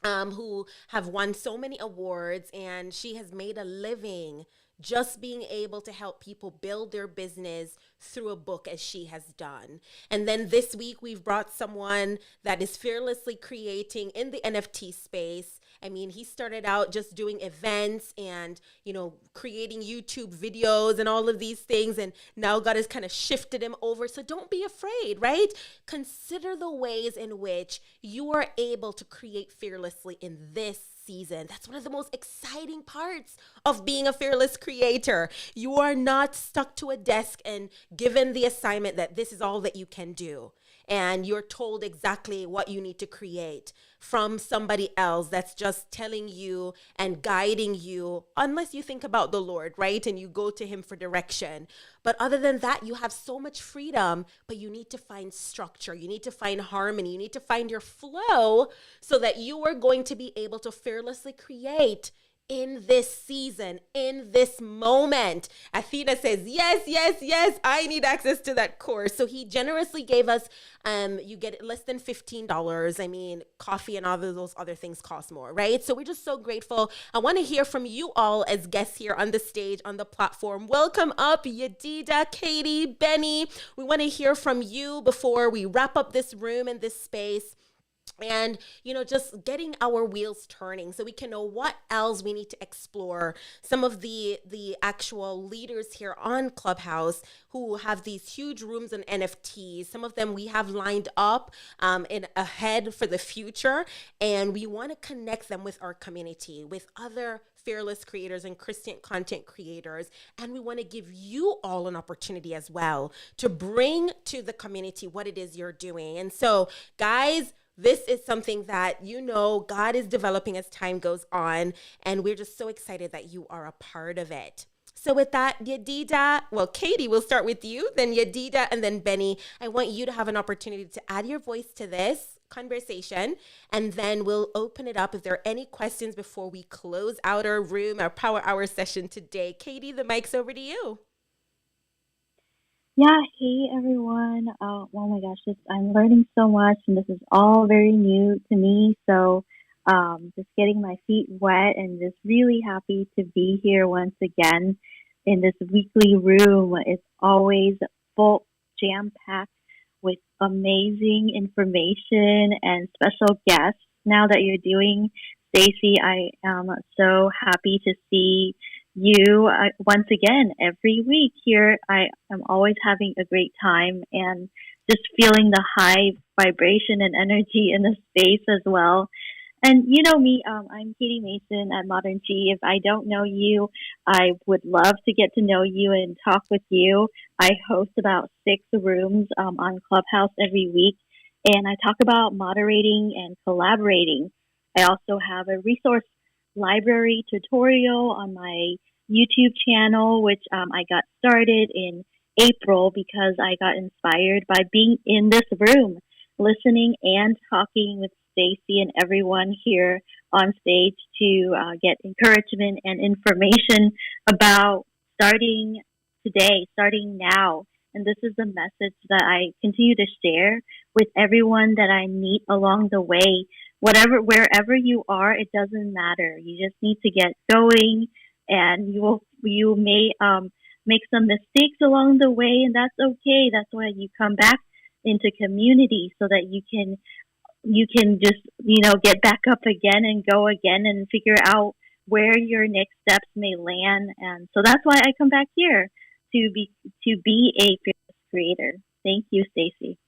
who have won so many awards, and she has made a living just being able to help people build their business through a book, as she has done. And then this week, we've brought someone that is fearlessly creating in the NFT space. I mean, he started out just doing events and, creating YouTube videos and all of these things. And now God has kind of shifted him over. So don't be afraid, right? Consider the ways in which you are able to create fearlessly in this season. That's one of the most exciting parts of being a fearless creator. You are not stuck to a desk and given the assignment that this is all that you can do. And you're told exactly what you need to create from somebody else that's just telling you and guiding you, unless you think about the Lord, right? And you go to him for direction. But other than that, you have so much freedom, but you need to find structure. You need to find harmony. You need to find your flow so that you are going to be able to fearlessly create in this season, in this moment. Athena says, yes, I need access to that course. So he generously gave us, you get less than $15. I mean, coffee and all of those other things cost more, right? So we're just so grateful. I want to hear from you all as guests here on the stage, on the platform. Welcome up, Yadida, Katie, Benny. We want to hear from you before we wrap up this room and this space. And, just getting our wheels turning so we can know what else we need to explore. Some of the actual leaders here on Clubhouse who have these huge rooms on NFTs, some of them we have lined up in ahead for the future. And we want to connect them with our community, with other fearless creators and Christian content creators. And we want to give you all an opportunity as well to bring to the community what it is you're doing. And so, guys, This is something that, God is developing as time goes on. And we're just so excited that you are a part of it. So with that, Katie, we'll start with you, then Yadida, and then Benny. I want you to have an opportunity to add your voice to this conversation, and then we'll open it up if there are any questions before we close out our Power Hour session today. Katie, the mic's over to you. Yeah, hey everyone. Oh my gosh, I'm learning so much, and this is all very new to me. So, just getting my feet wet, and just really happy to be here once again in this weekly room. It's always full, jam packed with amazing information and special guests. Now that you're doing, Stacy, I am so happy to see you once again every week here. I am always having a great time and just feeling the high vibration and energy in the space as well. And you know me, I'm Katie Mason at Modern G. If I don't know you, I would love to get to know you and talk with you. I host about 6 rooms on Clubhouse every week, and I talk about moderating and collaborating. I also have a resource library tutorial on my YouTube channel, which I got started in April because I got inspired by being in this room, listening and talking with Stacy and everyone here on stage to get encouragement and information about starting today, starting now. And this is the message that I continue to share with everyone that I meet along the way. Wherever you are, it doesn't matter. You just need to get going, and you may make some mistakes along the way, and that's okay. That's why you come back into community so that you can just get back up again and go again and figure out where your next steps may land. And so that's why I come back here to be a fearless creator. Thank you, Stacy.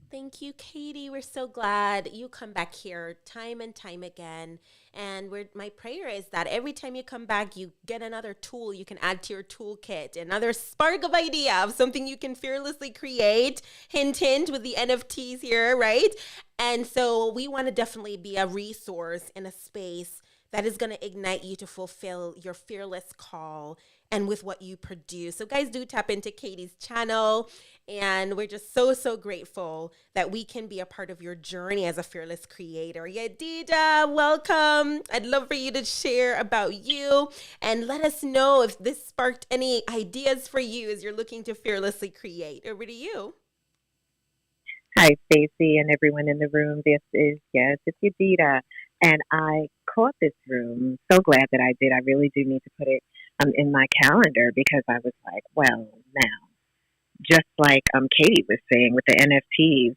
Thank you, Katie. We're so glad you come back here time and time again. And my prayer is that every time you come back, you get another tool you can add to your toolkit, another spark of idea of something you can fearlessly create. Hint, hint, with the NFTs here, right? And so we want to definitely be a resource in a space that is going to ignite you to fulfill your fearless call and with what you produce. So guys, do tap into Katie's channel. And we're just so, so grateful that we can be a part of your journey as a fearless creator. Yadida, welcome. I'd love for you to share about you and let us know if this sparked any ideas for you as you're looking to fearlessly create. Over to you. Hi, Stacy and everyone in the room. It's Yadida. And I caught this room. So glad that I did. I really do need to put it in my calendar because I was like, well, now, just like Katie was saying with the NFTs,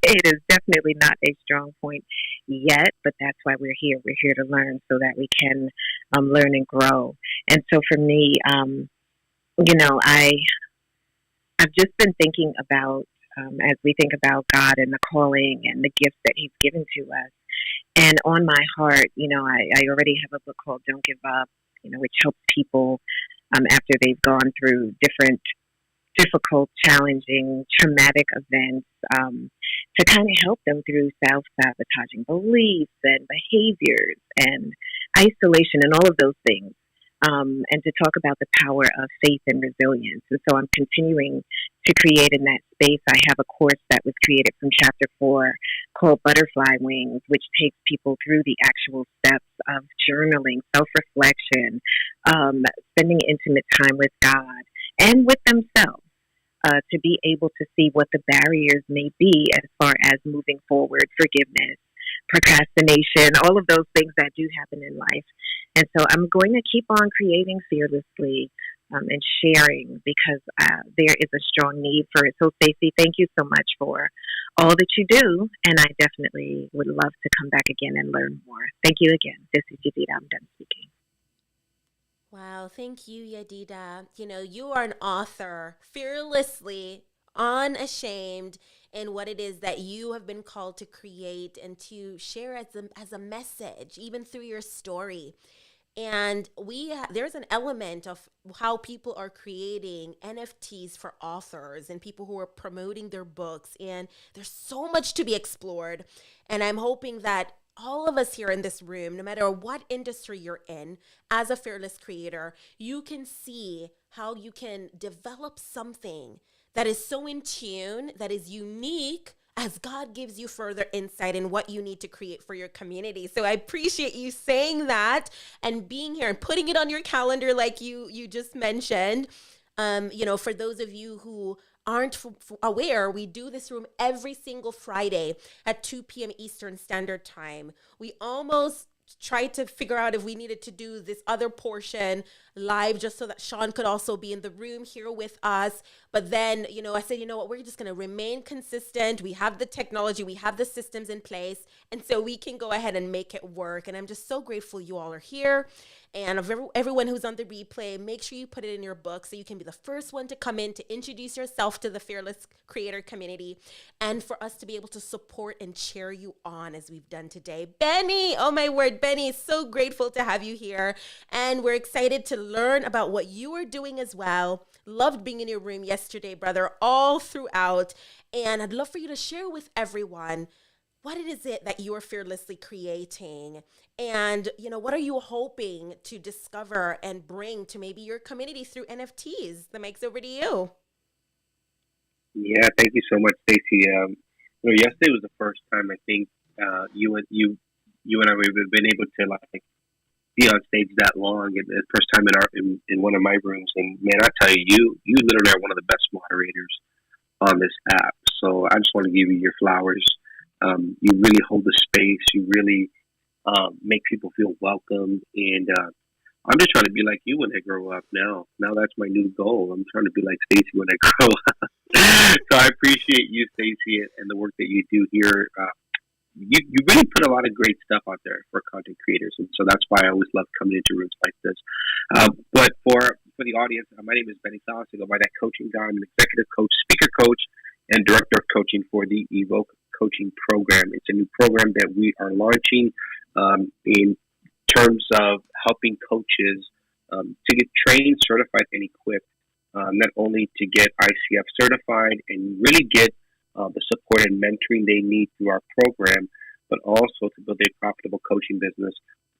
it is definitely not a strong point yet, but that's why we're here. We're here to learn so that we can learn and grow. And so for me, I've just been thinking about, as we think about God and the calling and the gifts that He's given to us. And on my heart, I already have a book called Don't Give Up, which helps people after they've gone through different difficult, challenging, traumatic events to kind of help them through self-sabotaging beliefs and behaviors and isolation and all of those things. And to talk about the power of faith and resilience. And so I'm continuing to create in that space. I have a course that was created from chapter 4 called Butterfly Wings, which takes people through the actual steps of journaling, self-reflection, spending intimate time with God and with themselves. To be able to see what the barriers may be as far as moving forward, forgiveness, procrastination, all of those things that do happen in life. And so I'm going to keep on creating fearlessly and sharing because there is a strong need for it. So, Stacey, thank you so much for all that you do. And I definitely would love to come back again and learn more. Thank you again. This is Yadida. I'm done speaking. Wow, thank you, Yadida. You are an author, fearlessly, unashamed in what it is that you have been called to create and to share as a message, even through your story. And there's an element of how people are creating NFTs for authors and people who are promoting their books. And there's so much to be explored. And I'm hoping that all of us here in this room, no matter what industry you're in, as a fearless creator, you can see how you can develop something that is so in tune, that is unique, as God gives you further insight in what you need to create for your community. So I appreciate you saying that and being here and putting it on your calendar like you just mentioned. For those of you who aren't aware, we do this room every single Friday at 2 p.m. Eastern Standard Time. We almost tried to figure out if we needed to do this other portion live just so that Sean could also be in the room here with us. But then, I said, you know what, we're just going to remain consistent. We have the technology, we have the systems in place, and so we can go ahead and make it work. And I'm just so grateful you all are here. And of everyone who's on the replay, make sure you put it in your book so you can be the first one to come in to introduce yourself to the Fearless Creator community and for us to be able to support and cheer you on as we've done today. Benny, oh my word, Benny, so grateful to have you here. And we're excited to learn about what you are doing as well. Loved being in your room yesterday, brother, all throughout. And I'd love for you to share with everyone what it is that you are fearlessly creating, and what are you hoping to discover and bring to maybe your community through NFTs? The mic's over to you. Yeah, thank you so much, Stacey. Yesterday was the first time I think you and I have been able to be on stage that long, and the first time in one of my rooms. And man, I tell you, you literally are one of the best moderators on this app. So I just want to give you your flowers. You really hold the space. You really make people feel welcome. And I'm just trying to be like you when I grow up now. Now that's my new goal. I'm trying to be like Stacey when I grow up. So I appreciate you, Stacey, and the work that you do here. You really put a lot of great stuff out there for content creators. And so that's why I always love coming into rooms like this. But for the audience, my name is Benny Salas. I go by that coaching guy. I'm an executive coach, speaker coach, and director of coaching for the Evoke Coaching Program. It's a new program that we are launching in terms of helping coaches to get trained, certified, and equipped, not only to get ICF certified and really get the support and mentoring they need through our program, but also to build a profitable coaching business.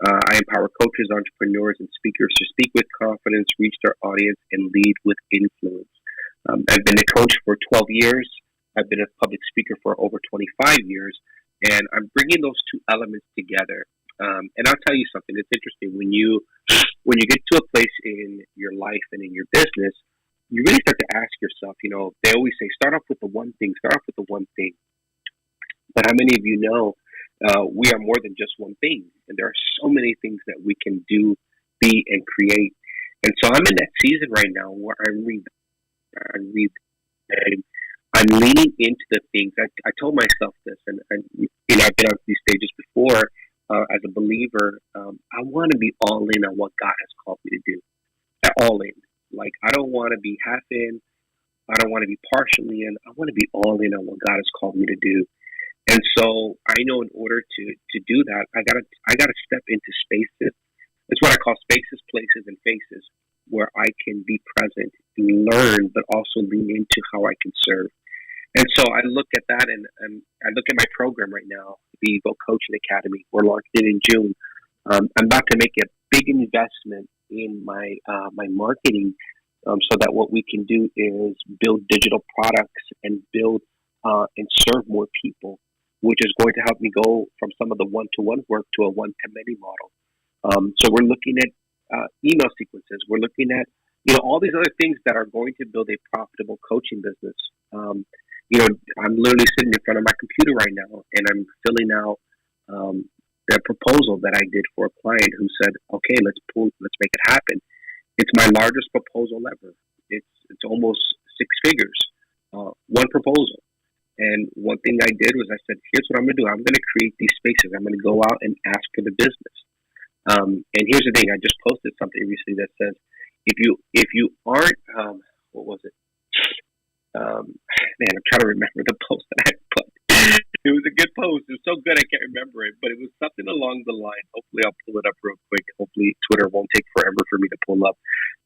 I empower coaches, entrepreneurs, and speakers to speak with confidence, reach their audience, and lead with influence. I've been a coach for 12 years. I've been a public speaker for over 25 years, and I'm bringing those two elements together. And I'll tell you something. It's interesting when you get to a place in your life and in your business, you really start to ask yourself. They always say, start off with the one thing. Start off with the one thing. But how many of you know we are more than just one thing, and there are so many things that we can do, be, and create. And so I'm in that season right now where I'm leaning into the things. I told myself this, and I've been on these stages before as a believer. I want to be all in on what God has called me to do. All in. Like, I don't want to be half in. I don't want to be partially in. I want to be all in on what God has called me to do. And so I know in order to do that, I gotta step into spaces. It's what I call spaces, places, and faces, where I can be present and learn, but also lean into how I can serve. And so I look at that, and I look at my program right now, the Evoke Coaching Academy. We're launching it in June. I'm about to make a big investment in my marketing, so that what we can do is build digital products and build and serve more people, which is going to help me go from some of the one-to-one work to a one-to-many model. So we're looking at email sequences. We're looking at all these other things that are going to build a profitable coaching business. I'm literally sitting in front of my computer right now, and I'm filling out the proposal that I did for a client who said, "Okay, let's make it happen." It's my largest proposal ever. It's almost six figures, one proposal. And one thing I did was I said, "Here's what I'm going to do. I'm going to create these spaces. I'm going to go out and ask for the business." And here's the thing: I just posted something recently that says, "If you aren't, what was it? Man, I'm trying to remember the post that I put. It was a good post. It was so good I can't remember it, but it was something along the line. Hopefully, I'll pull it up real quick. Hopefully, Twitter won't take forever for me to pull up.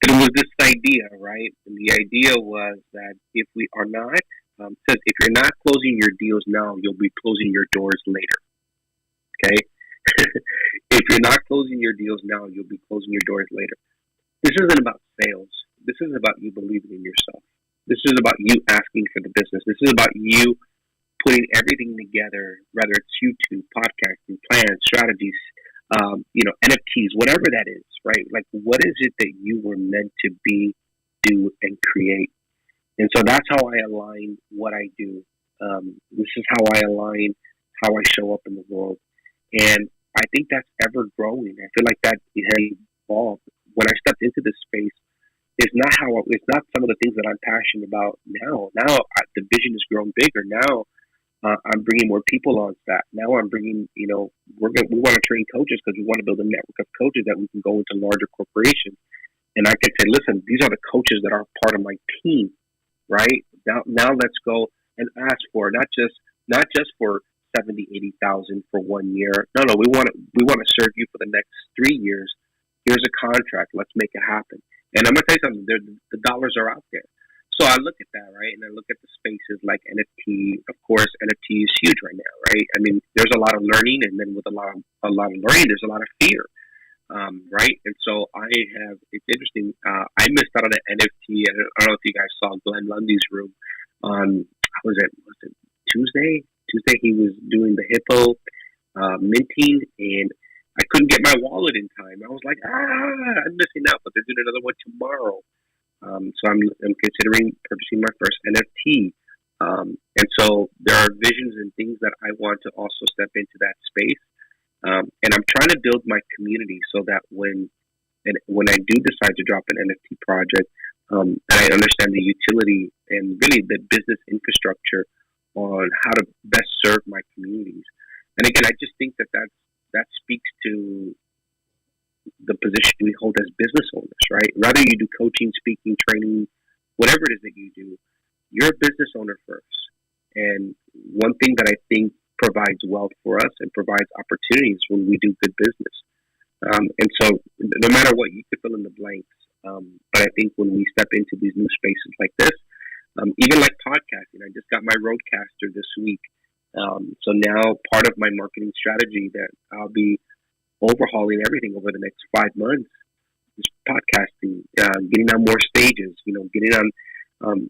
And it was this idea, right? And the idea was that if we are not, says if you're not closing your deals now, you'll be closing your doors later. Okay. If you're not closing your deals now, you'll be closing your doors later. This isn't about sales. This is about you believing in yourself. This is about you asking for the business. This is about you putting everything together, whether it's YouTube, podcasting, plans, strategies, NFTs, whatever that is, right? Like, what is it that you were meant to be, do, and create? And so that's how I align what I do. This is how I align how I show up in the world. And I think that's ever growing. I feel like that it has evolved. When I stepped into this space, it's not some of the things that I'm passionate about now. Now the vision has grown bigger. Now I'm bringing more people on staff. Now I'm bringing, we want to train coaches because we want to build a network of coaches that we can go into larger corporations. And I can say, listen, these are the coaches that are part of my team, right? Now let's go and ask for not just for 70, 80,000 for 1 year. No, we want to serve you for the next 3 years. Here's a contract. Let's make it happen. And I'm gonna tell you something. The dollars are out there. So I look at that, right, and I look at the spaces like NFT. Of course, NFT is huge right now, right? I mean, there's a lot of learning, and then with a lot of learning, there's a lot of fear, right? And so it's interesting. I missed out on an NFT. I don't know if you guys saw Glenn Lundy's room on, was it Tuesday? Tuesday he was doing the Hippo minting, and I couldn't get my wallet in time. I was like, I'm missing out, but they're doing another one tomorrow. So I'm considering purchasing my first NFT. And so there are visions and things that I want to also step into that space. And I'm trying to build my community so that when I do decide to drop an NFT project, and I understand the utility and really the business infrastructure on how to best serve my communities. And again, I just think that speaks to the position we hold as business owners, right? Rather you do coaching, speaking, training, whatever it is that you do, you're a business owner first. And one thing that I think provides wealth for us and provides opportunities when we do good business. And so no matter what, you could fill in the blanks. But I think when we step into these new spaces like this, even like podcasting, I just got my Roadcaster this week. So now part of my marketing strategy that I'll be overhauling everything over the next 5 months is podcasting, getting on more stages, getting on.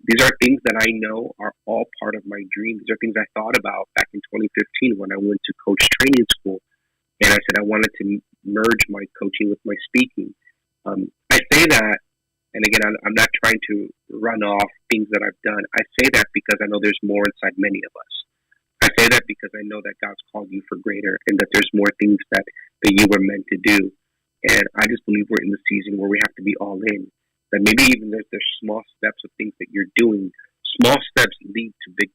These are things that I know are all part of my dream. These are things I thought about back in 2015 when I went to coach training school. And I said I wanted to merge my coaching with my speaking. I say that, and again, I'm not trying to run off things that I've done. I say that because I know there's more inside many of us. I say that because I know that God's called you for greater and that there's more things that you were meant to do. And I just believe we're in the season where we have to be all in. That maybe even there's small steps of things that you're doing. Small steps lead to big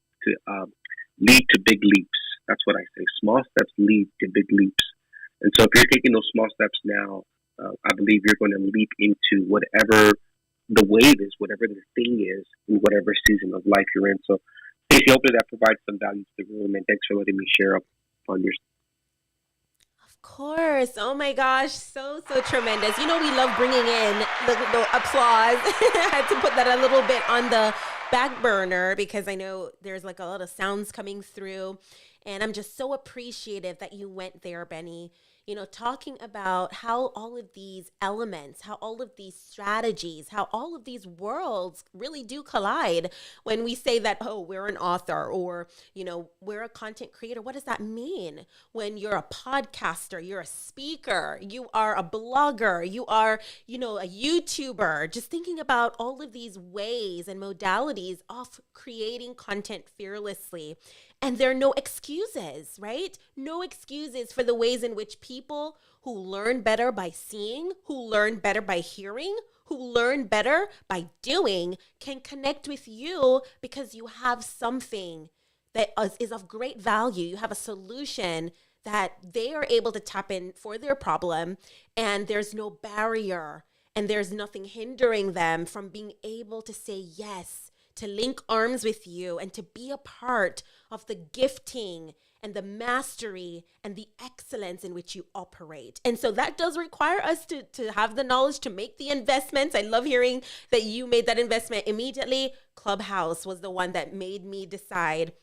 leaps. That's what I say. Small steps lead to big leaps. And so if you're taking those small steps now, I believe you're going to leap into whatever the wave is, whatever the thing is, in whatever season of life you're in. So Stacey, hopefully that provides some value to the room, and thanks for letting me share up on your. Of course. Oh my gosh. So tremendous. We love bringing in the applause. I had to put that a little bit on the back burner because I know there's like a lot of sounds coming through. And I'm just so appreciative that you went there, Benny. Talking about how all of these elements, how all of these strategies, how all of these worlds really do collide when we say that, oh, we're an author or, we're a content creator. What does that mean? When you're a podcaster, you're a speaker, you are a blogger, you are, a YouTuber, just thinking about all of these ways and modalities of creating content fearlessly. And there are no excuses, right? No excuses for the ways in which people who learn better by seeing, who learn better by hearing, who learn better by doing can connect with you because you have something that is of great value. You have a solution that they are able to tap in for their problem, and there's no barrier and there's nothing hindering them from being able to say yes to link arms with you and to be a part of the gifting and the mastery and the excellence in which you operate. And so that does require us to have the knowledge to make the investments. I love hearing that you made that investment immediately. Clubhouse was the one that made me decide.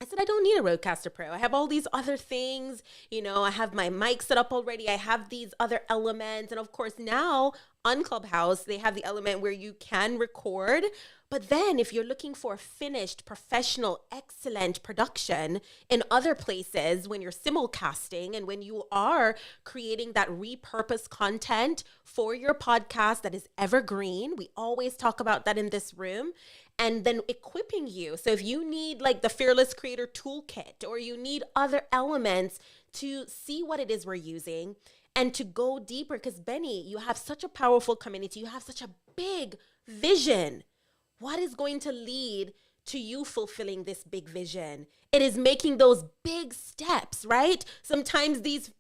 I said, I don't need a Rodecaster Pro. I have all these other things. I have my mic set up already. I have these other elements. And of course, now on Clubhouse, they have the element where you can record. But then if you're looking for a finished, professional, excellent production in other places, when you're simulcasting and when you are creating that repurposed content for your podcast that is evergreen, we always talk about that in this room, and then equipping you. So if you need like the Fearless Creator Toolkit, or you need other elements to see what it is we're using and to go deeper, because Benny, you have such a powerful community. You have such a big vision. What is going to lead to you fulfilling this big vision? It is making those big steps, right? Sometimes these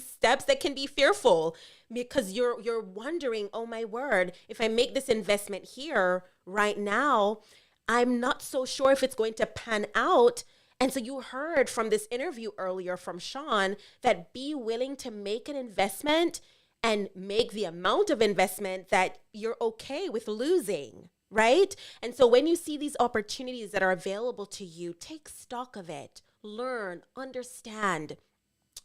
steps that can be fearful, because you're wondering, oh my word, if I make this investment here right now, I'm not so sure if it's going to pan out. And so you heard from this interview earlier from Sean that be willing to make an investment and make the amount of investment that you're okay with losing. Right? And so when you see these opportunities that are available to you, take stock of it, learn, understand.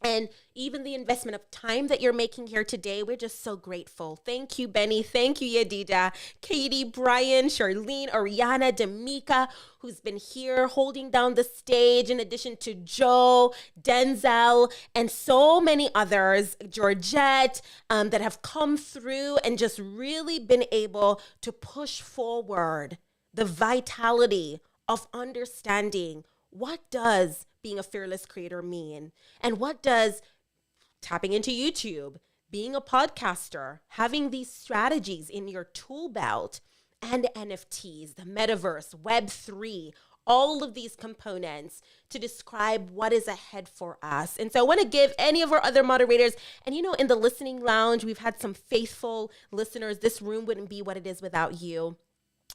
And even the investment of time that you're making here today, we're just so grateful. Thank you, Benny. Thank you, Yedida, Katie, Brian, Charlene, Ariana, Damika, who's been here holding down the stage, in addition to Joe, Denzel, and so many others, Georgette, that have come through and just really been able to push forward the vitality of understanding what does being a fearless creator mean? And what does tapping into YouTube, being a podcaster, having these strategies in your tool belt, and NFTs, the metaverse, Web3, all of these components to describe what is ahead for us. And so I want to give any of our other moderators, and in the listening lounge, we've had some faithful listeners. This room wouldn't be what it is without you.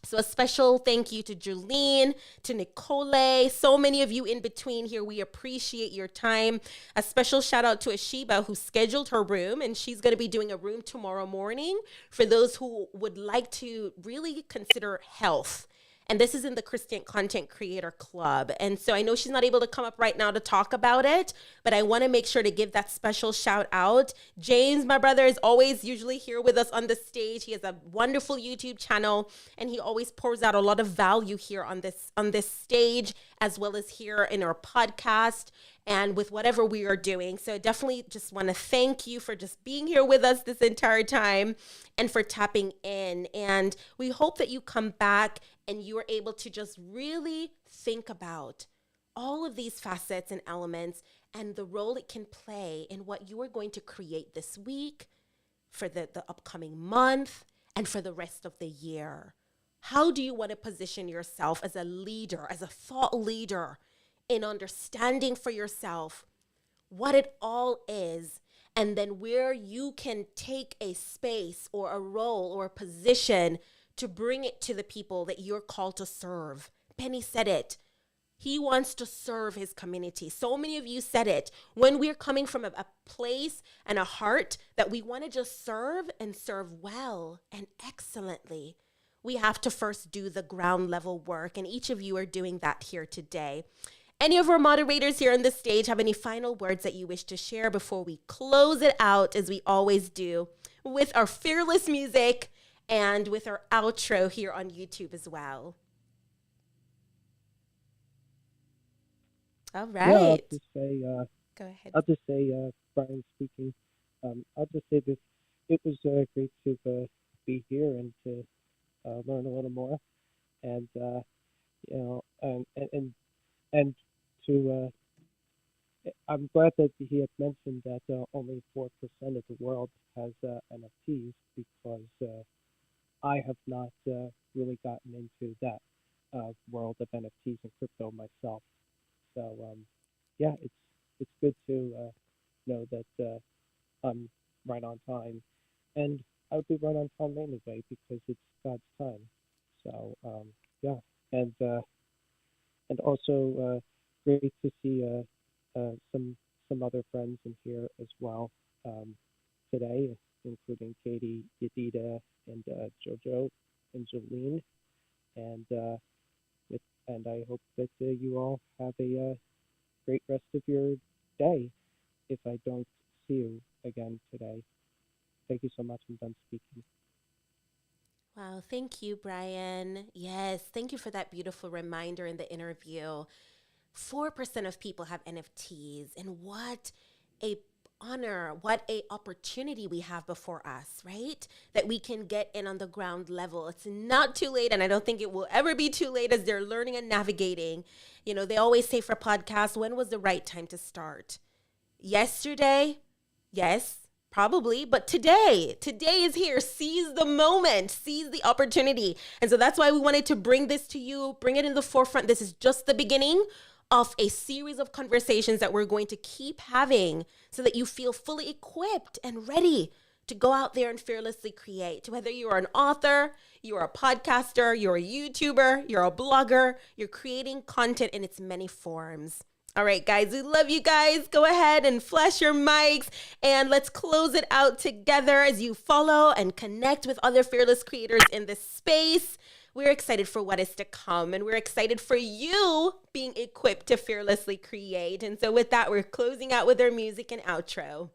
So a special thank you to Julene, to Nicole, so many of you in between here. We appreciate your time. A special shout out to Ashiba, who scheduled her room, and she's going to be doing a room tomorrow morning for those who would like to really consider health. And this is in the Christian Content Creator Club. And so I know she's not able to come up right now to talk about it, but I want to make sure to give that special shout out. James, my brother, is always usually here with us on the stage. He has a wonderful YouTube channel, and he always pours out a lot of value here on this stage, as well as here in our podcast and with whatever we are doing. So definitely just want to thank you for just being here with us this entire time and for tapping in. And we hope that you come back and you are able to just really think about all of these facets and elements and the role it can play in what you are going to create this week, for the upcoming month, and for the rest of the year. How do you want to position yourself as a leader, as a thought leader, in understanding for yourself what it all is, and then where you can take a space or a role or a position to bring it to the people that you're called to serve. Benny said it. He wants to serve his community. So many of you said it. When we're coming from a place and a heart that we want to just serve and serve well and excellently, we have to first do the ground level work. And each of you are doing that here today. Any of our moderators here on the stage have any final words that you wish to share before we close it out, as we always do, with our fearless music and with our outro here on YouTube as well? All right. Yeah, I'll just say, go ahead. I'll just say, Brian speaking. I'll just say that it was great to be here and to learn a little more, and and to. I'm glad that he had mentioned that only 4% of the world has NFTs, because I have not really gotten into that world of NFTs and crypto myself. So yeah, it's good to know that I'm right on time, and I would be right on time anyway because it's God's time. So yeah, and also great to see some other friends in here as well today, including Katie, Yadida, and Jojo and Jolene, and and I hope that you all have a great rest of your day. If I don't see you again today, thank you so much. I'm done speaking. Wow, thank you, Brian. Yes, thank you for that beautiful reminder in the interview. 4% of people have NFTs, and what a honor, what a opportunity we have before us, right? That we can get in on the ground level. It's not too late, and I don't think it will ever be too late as they're learning and navigating. You know, they always say for podcasts, when was the right time to start? Yesterday? Yes, probably, but today is here. Seize the moment, seize the opportunity. And so that's why we wanted to bring this to you, bring it in the forefront. This is just the beginning of a series of conversations that we're going to keep having so that you feel fully equipped and ready to go out there and fearlessly create. Whether you're an author, you're a podcaster, you're a YouTuber, you're a blogger, you're creating content in its many forms. All right, guys, we love you guys. Go ahead and flash your mics and let's close it out together as you follow and connect with other fearless creators in this space. We're excited for what is to come, and we're excited for you being equipped to fearlessly create. And so with that, we're closing out with our music and outro.